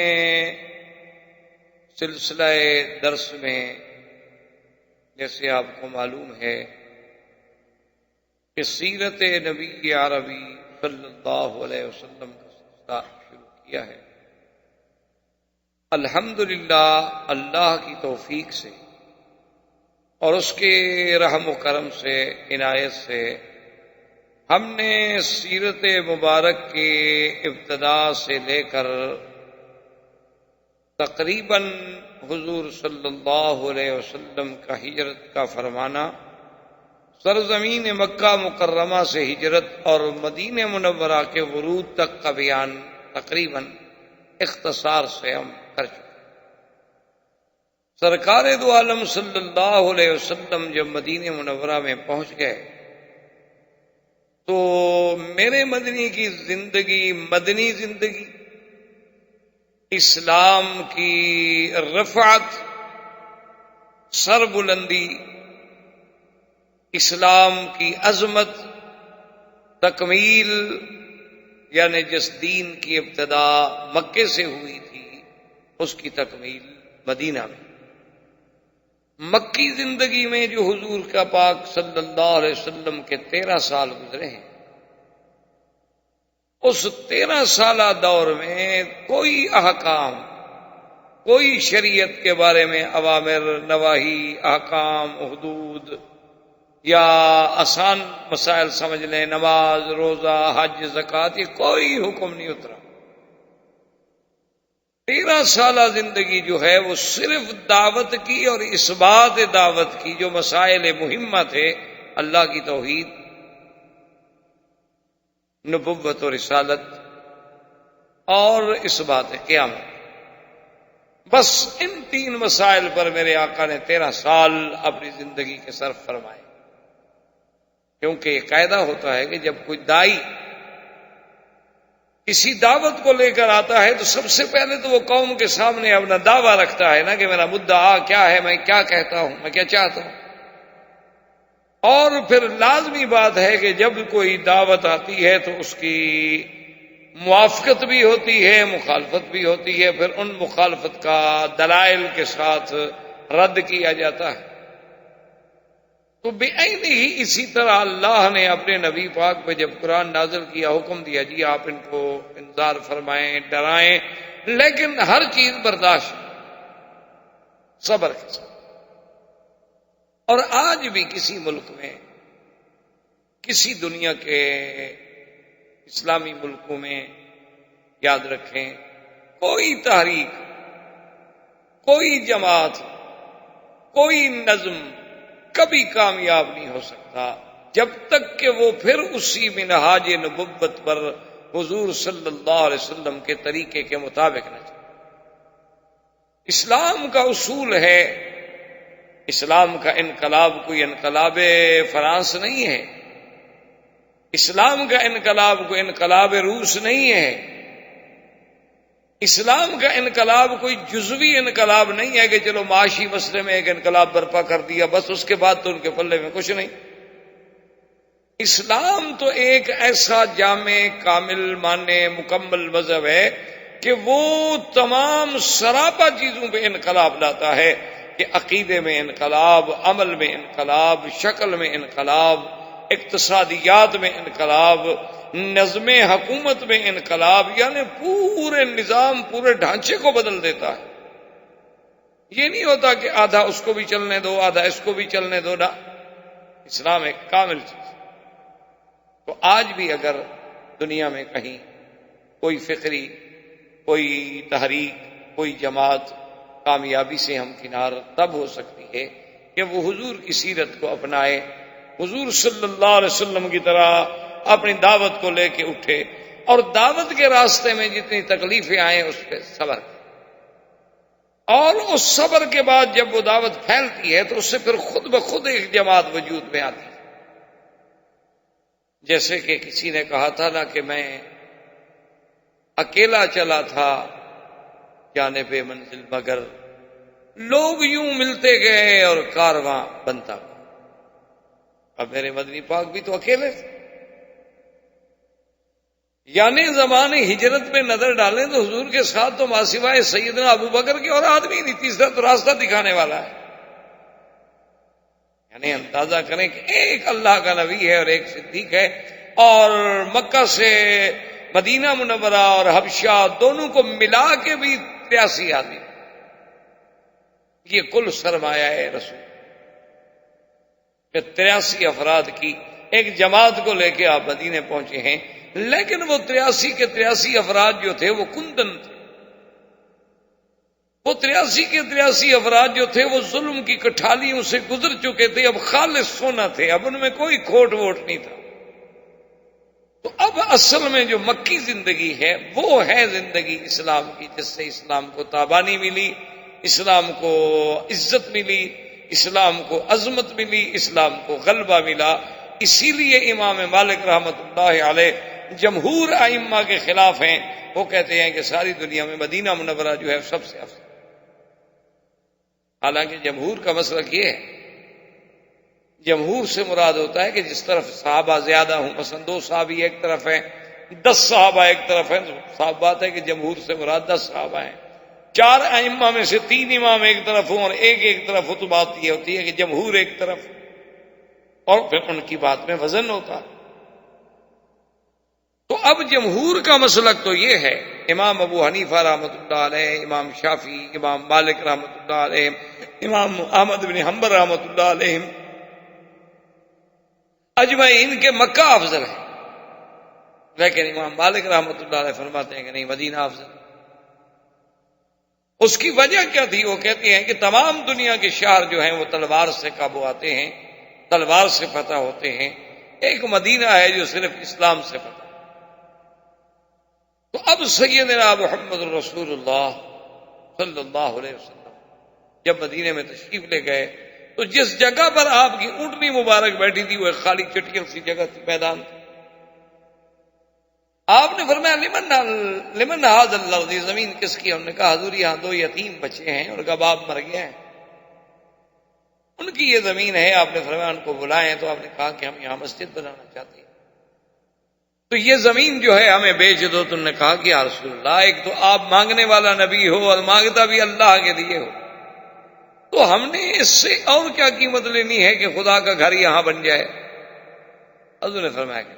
سلسلہ درس میں جیسے آپ کو معلوم ہے کہ سیرت نبی عربی صلی اللہ علیہ وسلم کا سلسلہ شروع کیا ہے۔ الحمدللہ اللہ کی توفیق سے اور اس کے رحم و کرم سے، عنایت سے، ہم نے سیرت مبارک کے ابتدا سے لے کر تقریباً حضور صلی اللہ علیہ وسلم کا ہجرت کا فرمانا، سرزمین مکہ مکرمہ سے ہجرت اور مدینہ منورہ کے ورود تک کا بیان تقریباً اختصار سے ہم کر چکے۔ سرکار دو عالم صلی اللہ علیہ وسلم جب مدینہ منورہ میں پہنچ گئے تو میرے مدنی کی زندگی، مدنی زندگی، اسلام کی رفعت، سر بلندی، اسلام کی عظمت، تکمیل، یعنی جس دین کی ابتدا مکے سے ہوئی تھی اس کی تکمیل مدینہ میں۔ مکی زندگی میں جو حضور کا پاک صلی اللہ علیہ وسلم کے 13 سال گزرے ہیں، اس 13 سالہ دور میں کوئی احکام، کوئی شریعت کے بارے میں اوامر، نواہی، احکام، حدود یا آسان مسائل سمجھ لیں، نماز، روزہ، حج، زکوٰۃ، یہ کوئی حکم نہیں اترا۔ 13 سالہ زندگی جو ہے وہ صرف دعوت کی اور اثبات دعوت کی، جو مسائل مہمہ تھے، اللہ کی توحید، نبوت و رسالت اور اثبات قیامت، بس ان 3 مسائل پر میرے آقا نے 13 سال اپنی زندگی کے صرف فرمائے۔ کیونکہ یہ قاعدہ ہوتا ہے کہ جب کوئی دائی کسی دعوت کو لے کر آتا ہے تو سب سے پہلے تو وہ قوم کے سامنے اپنا دعویٰ رکھتا ہے نا کہ میرا مدعا کیا ہے، میں کیا کہتا ہوں، میں کیا چاہتا ہوں۔ اور پھر لازمی بات ہے کہ جب کوئی دعوت آتی ہے تو اس کی موافقت بھی ہوتی ہے، مخالفت بھی ہوتی ہے، پھر ان مخالفت کا دلائل کے ساتھ رد کیا جاتا ہے۔ تو بعین ہی اسی طرح اللہ نے اپنے نبی پاک پہ جب قرآن نازل کیا، حکم دیا جی آپ ان کو انذار فرمائیں، ڈرائیں، لیکن ہر چیز برداشت، صبر کے ساتھ۔ اور آج بھی کسی ملک میں، کسی دنیا کے اسلامی ملکوں میں، یاد رکھیں، کوئی تحریک، کوئی جماعت، کوئی نظم کبھی کامیاب نہیں ہو سکتا جب تک کہ وہ پھر اسی منہاج نبوت پر حضور صلی اللہ علیہ وسلم کے طریقے کے مطابق نہ چلے۔ اسلام کا اصول ہے، اسلام کا انقلاب کوئی انقلاب فرانس نہیں ہے، اسلام کا انقلاب کوئی انقلاب روس نہیں ہے، اسلام کا انقلاب کوئی جزوی انقلاب نہیں ہے کہ چلو معاشی مسئلے میں ایک انقلاب برپا کر دیا بس، اس کے بعد تو ان کے پلے میں کچھ نہیں۔ اسلام تو ایک ایسا جامع، کامل، معنی، مکمل مذہب ہے کہ وہ تمام سراپا چیزوں پہ انقلاب لاتا ہے، کہ عقیدے میں انقلاب، عمل میں انقلاب، شکل میں انقلاب، اقتصادیات میں انقلاب، نظم حکومت میں انقلاب، یعنی پورے نظام، پورے ڈھانچے کو بدل دیتا ہے۔ یہ نہیں ہوتا کہ آدھا اس کو بھی چلنے دو، آدھا اس کو بھی چلنے دو، نہ، اسلام ایک کامل چیز۔ تو آج بھی اگر دنیا میں کہیں کوئی فکری، کوئی تحریک، کوئی جماعت کامیابی سے ہمکنار تب ہو سکتی ہے کہ وہ حضور کی سیرت کو اپنائے، حضور صلی اللہ علیہ وسلم کی طرح اپنی دعوت کو لے کے اٹھے، اور دعوت کے راستے میں جتنی تکلیفیں آئیں اس پہ صبر کرے، اور اس صبر کے بعد جب وہ دعوت پھیلتی ہے تو اس سے پھر خود بخود ایک جماعت وجود میں آتی ہے۔ جیسے کہ کسی نے کہا تھا نا کہ میں اکیلا چلا تھا جانب منزل، مگر لوگ یوں ملتے گئے اور کارواں بنتا گیا۔ اب میرے مدنی پاک بھی تو اکیلے تھے، یعنی زمانے ہجرت پہ نظر ڈالیں تو حضور کے ساتھ تو ماسوائے سیدنا ابو بکر کے اور آدمی نہیں، تیسرا تو راستہ دکھانے والا ہے۔ یعنی اندازہ کریں کہ ایک اللہ کا نبی ہے اور ایک صدیق ہے، اور مکہ سے مدینہ منورہ اور حبشہ دونوں کو ملا کے بھی 83 آدمی، یہ کل سرمایہ ہے رسول کہ 83 افراد کی ایک جماعت کو لے کے آپ مدینے پہنچے ہیں۔ لیکن وہ 83 کے 83 افراد جو تھے وہ کندن تھے، وہ 83 کے 83 افراد جو تھے وہ ظلم کی کٹھالیوں سے گزر چکے تھے، اب خالص سونا تھے، اب ان میں کوئی کھوٹ ووٹ نہیں تھا۔ تو اب اصل میں جو مکی زندگی ہے وہ ہے زندگی اسلام کی، جس سے اسلام کو تابانی ملی، اسلام کو عزت ملی، اسلام کو عظمت ملی، اسلام کو غلبہ ملا۔ اسی لیے امام مالک رحمۃ اللہ علیہ جمہور ائمہ کے خلاف ہیں، وہ کہتے ہیں کہ ساری دنیا میں مدینہ منورہ جو ہے سب سے افضل۔ حالانکہ جمہور کا مسلک یہ ہے، جمہور سے مراد ہوتا ہے کہ جس طرف صحابہ زیادہ ہوں، مثلا 2 صحابی ایک طرف ہیں، 10 صحابہ ایک طرف ہیں، صاف بات ہے کہ جمہور سے مراد 10 صحابہ ہیں۔ 4 ائمہ میں سے 3 امام ایک طرف ہوں اور ایک طرف ہو تو بات یہ ہوتی ہے کہ جمہور ایک طرف، اور پھر ان کی بات میں وزن ہوتا ہے۔ تو اب جمہور کا مسلک تو یہ ہے، امام ابو حنیفہ رحمۃ اللہ علیہ، امام شافعی، امام مالک رحمۃ اللہ علیہ، امام احمد بن حنبل رحمۃ اللہ علیہ، اجمعین کے مکہ افضل ہے، لیکن امام مالک رحمۃ اللہ علیہ فرماتے ہیں کہ نہیں، مدینہ افضل۔ اس کی وجہ کیا تھی؟ وہ کہتے ہیں کہ تمام دنیا کے شہر جو ہیں وہ تلوار سے قابو آتے ہیں، تلوار سے فتح ہوتے ہیں، ایک مدینہ ہے جو صرف اسلام سے فتح۔ تو اب سیدنا محمد رسول اللہ صلی اللہ علیہ وسلم جب مدینے میں تشریف لے گئے تو جس جگہ پر آپ کی اونٹنی مبارک بیٹھی تھی وہ ایک خالی چٹکل سی جگہ تھی، میدان تھی۔ آپ نے فرمایا لمن ھذا الارض، یہ زمین کس کی ہے؟ انہوں نے کہا حضور یہاں 2 یتیم بچے ہیں، ان کا باپ مر گیا ہے، ان کی یہ زمین ہے۔ آپ نے فرمایا ان کو بلائیں، تو آپ نے کہا کہ ہم یہاں مسجد بنانا چاہتے ہیں، تو یہ زمین جو ہے ہمیں بیچ دو۔ تم نے کہا کہ یا رسول اللہ، ایک تو آپ مانگنے والا نبی ہو اور مانگتا بھی اللہ کے لیے ہو، تو ہم نے اس سے اور کیا قیمت لینی ہے کہ خدا کا گھر یہاں بن جائے؟ حضور نے فرمایا کہ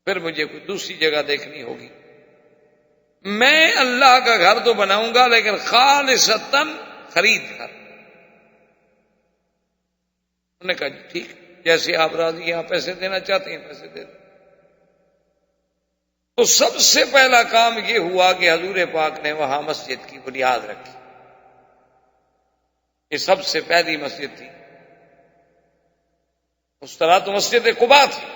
پھر مجھے کوئی دوسری جگہ دیکھنی ہوگی، میں اللہ کا گھر تو بناؤں گا لیکن خالصتاً خرید کر، انہوں نے کہا جی ٹھیک، جیسے آپ راضی ہیں، آپ پیسے دینا چاہتے ہیں پیسے دے دیں۔ تو سب سے پہلا کام یہ ہوا کہ حضور پاک نے وہاں مسجد کی بنیاد رکھی۔ یہ سب سے پہلی مسجد تھی۔ اس طرح تو مسجد قباء تھی،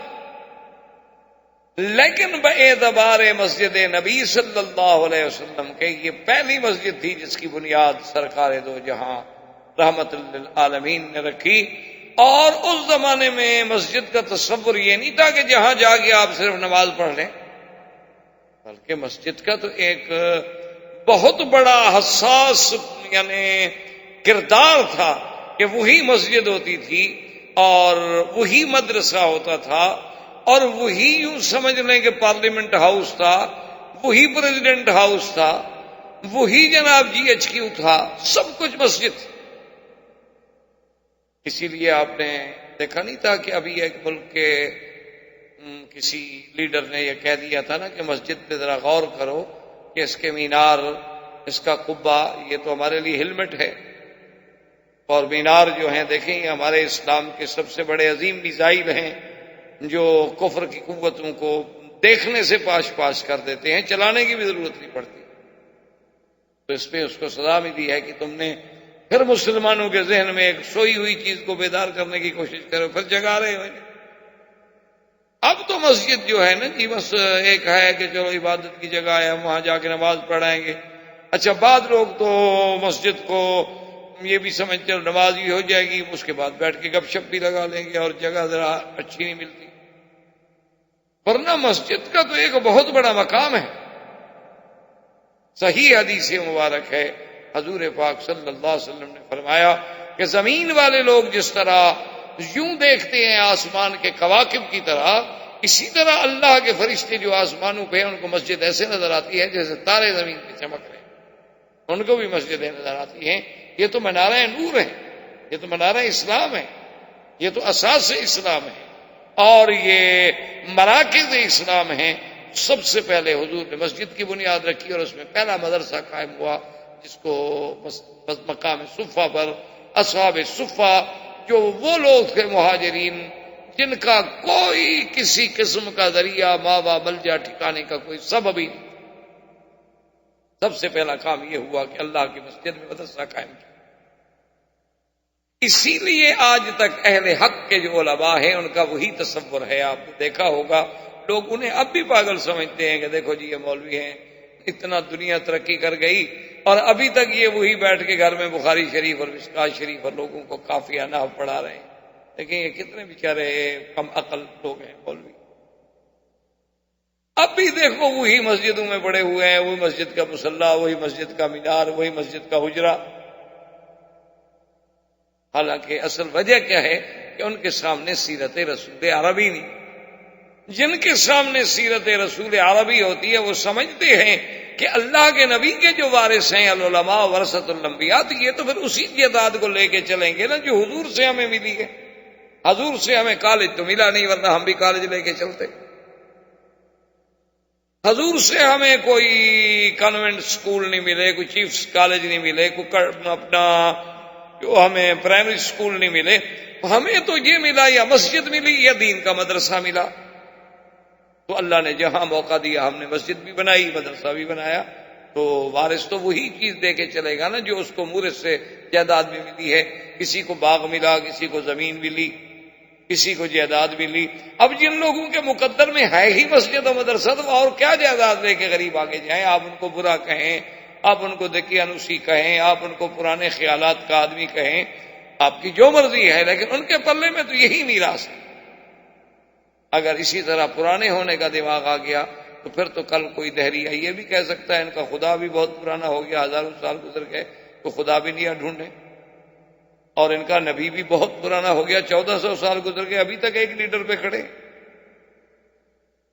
لیکن باعتبار مسجد نبی صلی اللہ علیہ وسلم کے یہ پہلی مسجد تھی جس کی بنیاد سرکار دو جہاں رحمت للعالمین نے رکھی۔ اور اس زمانے میں مسجد کا تصور یہ نہیں تھا کہ جہاں جا کے آپ صرف نماز پڑھ لیں، بلکہ مسجد کا تو ایک بہت بڑا حساس یعنی کردار تھا کہ وہی مسجد ہوتی تھی اور وہی مدرسہ ہوتا تھا اور وہی یوں سمجھ لیں کہ پارلیمنٹ ہاؤس تھا، وہی پریزیڈنٹ ہاؤس تھا، وہی جناب جی ایچ کیو تھا، سب کچھ مسجد تھی۔ اسی لیے آپ نے دیکھا نہیں تھا کہ ابھی ایک ملک کے کسی لیڈر نے یہ کہہ دیا تھا نا کہ مسجد پہ ذرا غور کرو کہ اس کے مینار، اس کا قبہ، یہ تو ہمارے لیے ہیلمٹ ہے، اور مینار جو ہیں دیکھیں یہ ہمارے اسلام کے سب سے بڑے عظیم میزائل ہیں جو کفر کی قوتوں کو دیکھنے سے پاش پاش کر دیتے ہیں، چلانے کی بھی ضرورت نہیں پڑتی۔ تو اس پہ اس کو سزا ملی ہے کہ تم نے پھر مسلمانوں کے ذہن میں ایک سوئی ہوئی چیز کو بیدار کرنے کی کوشش کرو، پھر جگا رہے ہو۔ اب تو مسجد جو ہے نا جی بس ایک ہے کہ چلو عبادت کی جگہ ہے، ہم وہاں جا کے نماز پڑھائیں گے۔ اچھا بعض لوگ تو مسجد کو یہ بھی سمجھتے ہیں نماز بھی ہو جائے گی، اس کے بعد بیٹھ کے گپ شپ بھی لگا لیں گے اور جگہ ذرا اچھی نہیں ملتی، ورنہ مسجد کا تو ایک بہت بڑا مقام ہے۔ صحیح حدیث مبارک ہے، حضور پاک صلی اللہ علیہ وسلم نے فرمایا کہ زمین والے لوگ جس طرح یوں دیکھتے ہیں آسمان کے کواکب کی طرح، اسی طرح اللہ کے فرشتے جو آسمانوں پہ ہیں ان کو مسجد ایسے نظر آتی ہے جیسے تارے زمین پہ چمک رہے ہیں، ان کو بھی مسجدیں نظر آتی ہیں۔ یہ تو منارہ نور ہے، یہ تو منارہ اسلام ہے، یہ تو اساس اسلام ہے، اور یہ مراکز اسلام ہیں۔ سب سے پہلے حضور نے مسجد کی بنیاد رکھی اور اس میں پہلا مدرسہ قائم ہوا جس کو مقام صفہ پر اصحاب صفہ، جو وہ لوگ تھے مہاجرین جن کا کوئی کسی قسم کا ذریعہ ماوا ملجا ٹھکانے کا کوئی سبب ہی نہیں، سب سے پہلا کام یہ ہوا کہ اللہ کی مسجد میں مدرسہ قائم کیا۔ اسی لیے آج تک اہل حق کے جو علماء ہیں ان کا وہی تصور ہے۔ آپ نے دیکھا ہوگا لوگ انہیں اب بھی پاگل سمجھتے ہیں کہ دیکھو جی یہ مولوی ہیں، اتنا دنیا ترقی کر گئی اور ابھی تک یہ وہی بیٹھ کے گھر میں بخاری شریف اور مشکوٰۃ شریف اور لوگوں کو قافیہ نحو پڑھا رہے ہیں۔ لیکن یہ کتنے بیچارے کم عقل لوگ ہیں مولوی، اب بھی دیکھو وہی مسجدوں میں پڑے ہوئے ہیں، وہی مسجد کا مصلی، وہی مسجد کا مینار، وہی مسجد کا حجرہ۔ حالانکہ اصل وجہ کیا ہے کہ ان کے سامنے سیرت رسول عربی نہیں۔ جن کے سامنے سیرت رسول عربی ہوتی ہے وہ سمجھتے ہیں کہ اللہ کے نبی کے جو وارث ہیں العلماء ورثۃ الانبیاء، تو یہ تو پھر اسی جائیداد کو لے کے چلیں گے نا جو حضور سے ہمیں ملی ہے۔ حضور سے ہمیں کالج تو ملا نہیں، ورنہ ہم بھی کالج لے کے چلتے۔ حضور سے ہمیں کوئی کانوینٹ سکول نہیں ملے، کوئی چیفز کالج نہیں ملے، کوئی اپنا جو ہمیں پرائمری سکول نہیں ملے، ہمیں تو یہ ملا یا مسجد ملی یا دین کا مدرسہ ملا۔ تو اللہ نے جہاں موقع دیا ہم نے مسجد بھی بنائی، مدرسہ بھی بنایا، تو وارث تو وہی چیز دے کے چلے گا نا جو اس کو مورث سے جائیداد بھی ملی ہے۔ کسی کو باغ ملا، کسی کو زمین ملی، کسی کو جائیداد ملی۔ اب جن لوگوں کے مقدر میں ہے ہی مسجد و مدرسہ تو اور کیا جائیداد لے کے غریب آگے جائیں؟ آپ ان کو برا کہیں، آپ ان کو دقیانوسی کہیں، آپ ان کو پرانے خیالات کا آدمی کہیں، آپ کی جو مرضی ہے، لیکن ان کے پلے میں تو یہی میراث ہے۔ اگر اسی طرح پرانے ہونے کا دماغ آ گیا تو پھر تو کل کوئی دہریہ یہ بھی کہہ سکتا ہے ان کا خدا بھی بہت پرانا ہو گیا، ہزاروں سال گزر گئے تو خدا بھی نہیں ڈھونڈے، اور ان کا نبی بھی بہت پرانا ہو گیا، 1400 سال گزر گئے، ابھی تک ایک لیڈر پہ کھڑے۔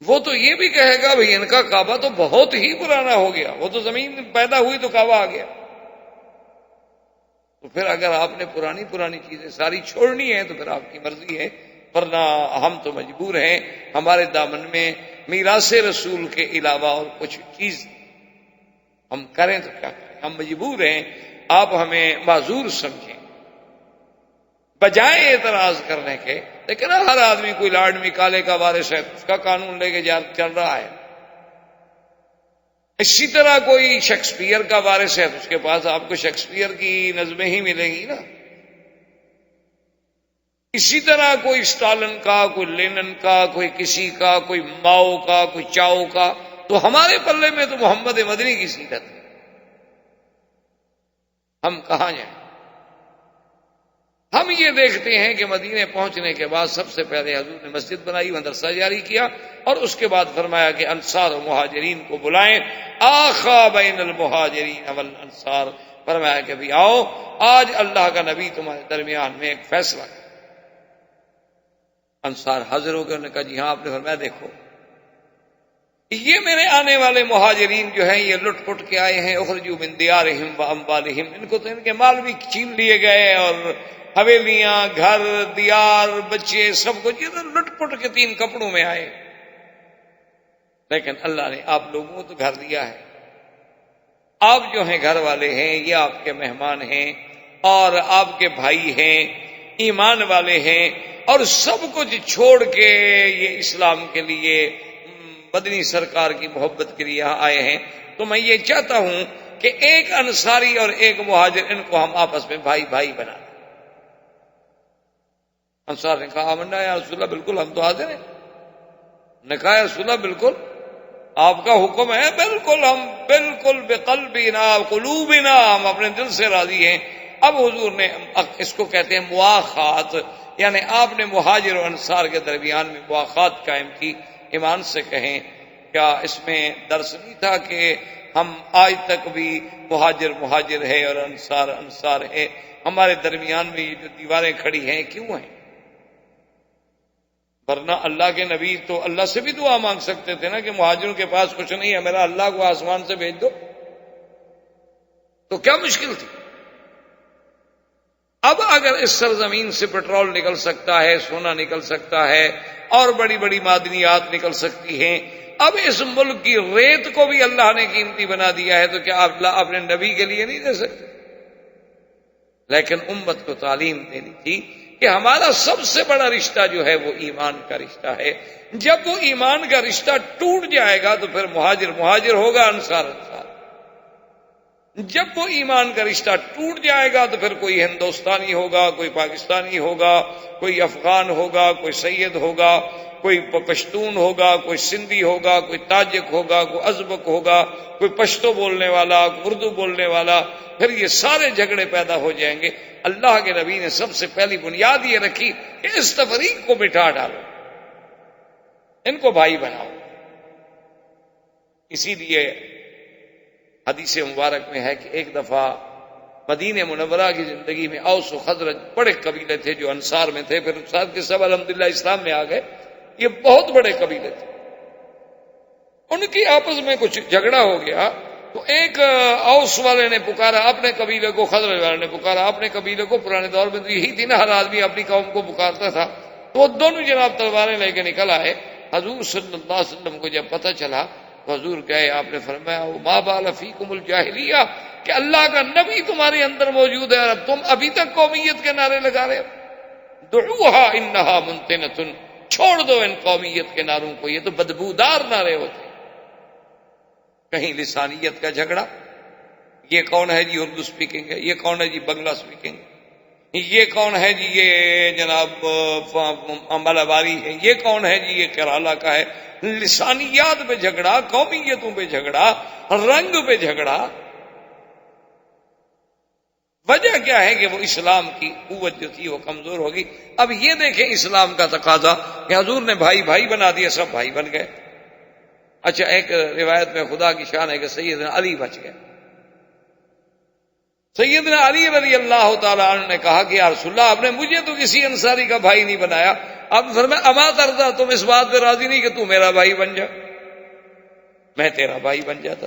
وہ تو یہ بھی کہے گا بھئی ان کا کعبہ تو بہت ہی پرانا ہو گیا، وہ تو زمین پیدا ہوئی تو کعبہ آ گیا۔ تو پھر اگر آپ نے پرانی چیزیں ساری چھوڑنی ہے تو پھر آپ کی مرضی ہے، ورنہ ہم تو مجبور ہیں، ہمارے دامن میں میراث رسول کے علاوہ اور کچھ چیز ہم کریں تو کیا کریں، ہم مجبور ہیں، آپ ہمیں معذور سمجھیں۔ بجائے اعتراض کرنے کے. لیکن ہر آدمی کوئی لاڈمی کالے کا وارث ہے، اس کا قانون لے کے چل رہا ہے. اسی طرح کوئی شیکسپیئر کا وارث ہے تو اس کے پاس آپ کو شیکسپیئر کی نظمیں ہی ملیں گی نا. اسی طرح کوئی اسٹالن کا، کوئی لینن کا، کوئی کسی کا، کوئی ماؤ کا، کوئی چاؤ کا. تو ہمارے پلے میں تو محمد مدنی کی سیرت ہے. ہم کہاں جائیں؟ ہم یہ دیکھتے ہیں کہ مدینے پہنچنے کے بعد سب سے پہلے حضور نے مسجد بنائی، مدرسہ جاری کیا، اور اس کے بعد فرمایا کہ انصار و مہاجرین کو بلائیں. آخا بین المہاجرین والانصار، فرمایا کہ بھی آؤ، آج اللہ کا نبی تمہارے درمیان میں ایک فیصلہ ہے. انصار حاضر ہو گئے، انہوں نے کہا جی ہاں. آپ نے فرمایا دیکھو یہ میرے آنے والے مہاجرین جو ہیں یہ لٹ پٹ کے آئے ہیں، اخرجوا من دیارہم واموالہم، ان کو تو ان کے مال بھی چھین لیے گئے، اور حویلیاں، گھر، دیار، بچے، سب کچھ، یہ تو لٹ پٹ کے 3 کپڑوں میں آئے. لیکن اللہ نے آپ لوگوں کو تو گھر دیا ہے. آپ جو ہیں گھر والے ہیں، یہ آپ کے مہمان ہیں اور آپ کے بھائی ہیں، ایمان والے ہیں، اور سب کچھ چھوڑ کے یہ اسلام کے لیے، مدنی سرکار کی محبت کے لیے یہاں آئے ہیں. تو میں یہ چاہتا ہوں کہ ایک انصاری اور ایک مہاجر، ان کو ہم آپس میں بھائی بھائی بنا دیں. انصار نے کہا آمنا یا رسول اللہ، بالکل ہم تو حاضر ہیں. نے کہا یا رسول اللہ بالکل آپ کا حکم ہے، بالکل ہم بالکل بقلبنا قلوبنا، ہم اپنے دل سے راضی ہیں. اب حضور نے اس کو کہتے ہیں مواخات، یعنی آپ نے مہاجر و انصار کے درمیان میں مواخات قائم کی. ایمان سے کہیں کیا اس میں درس نہیں تھا کہ ہم آج تک بھی مہاجر مہاجر ہے اور انصار انصار ہے؟ ہمارے درمیان میں یہ جو دیواریں کھڑی ہیں کیوں ہیں؟ ورنہ اللہ کے نبی تو اللہ سے بھی دعا مانگ سکتے تھے نا کہ مہاجروں کے پاس کچھ نہیں ہے، میرا اللہ کو آسمان سے بھیج دو. تو کیا مشکل تھی؟ اب اگر اس سرزمین سے پیٹرول نکل سکتا ہے، سونا نکل سکتا ہے، اور بڑی بڑی معدنیات نکل سکتی ہیں، اب اس ملک کی ریت کو بھی اللہ نے قیمتی بنا دیا ہے، تو کیا اللہ اپنے نبی کے لیے نہیں دے سکتے؟ لیکن امت کو تعلیم دینی تھی کہ ہمارا سب سے بڑا رشتہ جو ہے وہ ایمان کا رشتہ ہے. جب وہ ایمان کا رشتہ ٹوٹ جائے گا تو پھر مہاجر مہاجر ہوگا، انصار انصار. جب وہ ایمان کا رشتہ ٹوٹ جائے گا تو پھر کوئی ہندوستانی ہوگا، کوئی پاکستانی ہوگا، کوئی افغان ہوگا، کوئی سید ہوگا، کوئی پشتون ہوگا، کوئی سندھی ہوگا، کوئی تاجک ہوگا، کوئی ازبک ہوگا، کوئی پشتو بولنے والا، کوئی اردو بولنے والا. پھر یہ سارے جھگڑے پیدا ہو جائیں گے. اللہ کے نبی نے سب سے پہلی بنیاد یہ رکھی کہ اس تفریق کو مٹا ڈالو، ان کو بھائی بناؤ. اسی لیے حدیث مبارک میں ہے کہ ایک دفعہ مدینہ منورہ کی زندگی میں اوس و خزرج بڑے قبیلے تھے جو انصار میں تھے، پھر انصار کے سب الحمدللہ اسلام میں آ گئے. یہ بہت بڑے قبیلے تھے، ان کی آپس میں کچھ جھگڑا ہو گیا. تو ایک اوس والے نے پکارا اپنے قبیلے کو، خزرج والے نے پکارا اپنے قبیلے کو. پرانے دور میں تو یہی تھی نا، ہر آدمی اپنی قوم کو پکارتا تھا. تو وہ دونوں جناب تلواریں لے کے نکل آئے. حضور صلی اللہ علیہ وسلم کو جب پتہ چلا تو حضور گئے، آپ نے فرمایا ما بال فیکم الجاہلیہ، کہ اللہ کا نبی تمہارے اندر موجود ہے اور تم ابھی تک قومیت کے نعرے لگا رہے ہو. دعوہا انہا منتنۃ، چھوڑ دو ان قومیت کے نعروں کو، یہ تو بدبودار نعرے ہوتے. کہیں لسانیت کا جھگڑا، یہ کون ہے جی اردو سپیکنگ ہے، یہ کون ہے جی بنگلہ سپیکنگ، یہ کون ہے جی یہ جناب مالاباری ہے، یہ کون ہے جی یہ کیرالہ کا ہے. لسانیات پہ جھگڑا، قومیتوں پہ جھگڑا، رنگ پہ جھگڑا. وجہ کیا ہے کہ وہ اسلام کی قوت جو تھی وہ کمزور ہوگی. اب یہ دیکھیں اسلام کا تقاضا کہ حضور نے بھائی بھائی بنا دیا، سب بھائی بن گئے. اچھا ایک روایت میں خدا کی شان ہے کہ سیدنا علی بچ گئے. سیدنا علی رضی اللہ تعالی عنہ نے کہا کہ یا رسول اللہ آپ نے مجھے تو کسی انصاری کا بھائی نہیں بنایا. اب فرمایا اما ترضا، تم اس بات پہ راضی نہیں کہ تو میرا بھائی بن جا، میں تیرا بھائی بن جاتا.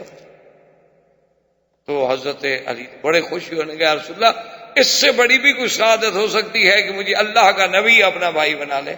تو حضرت علی بڑے خوش ہوئے، نے کہا یا رسول اللہ اس سے بڑی بھی کوئی سعادت ہو سکتی ہے کہ مجھے اللہ کا نبی اپنا بھائی بنا لے.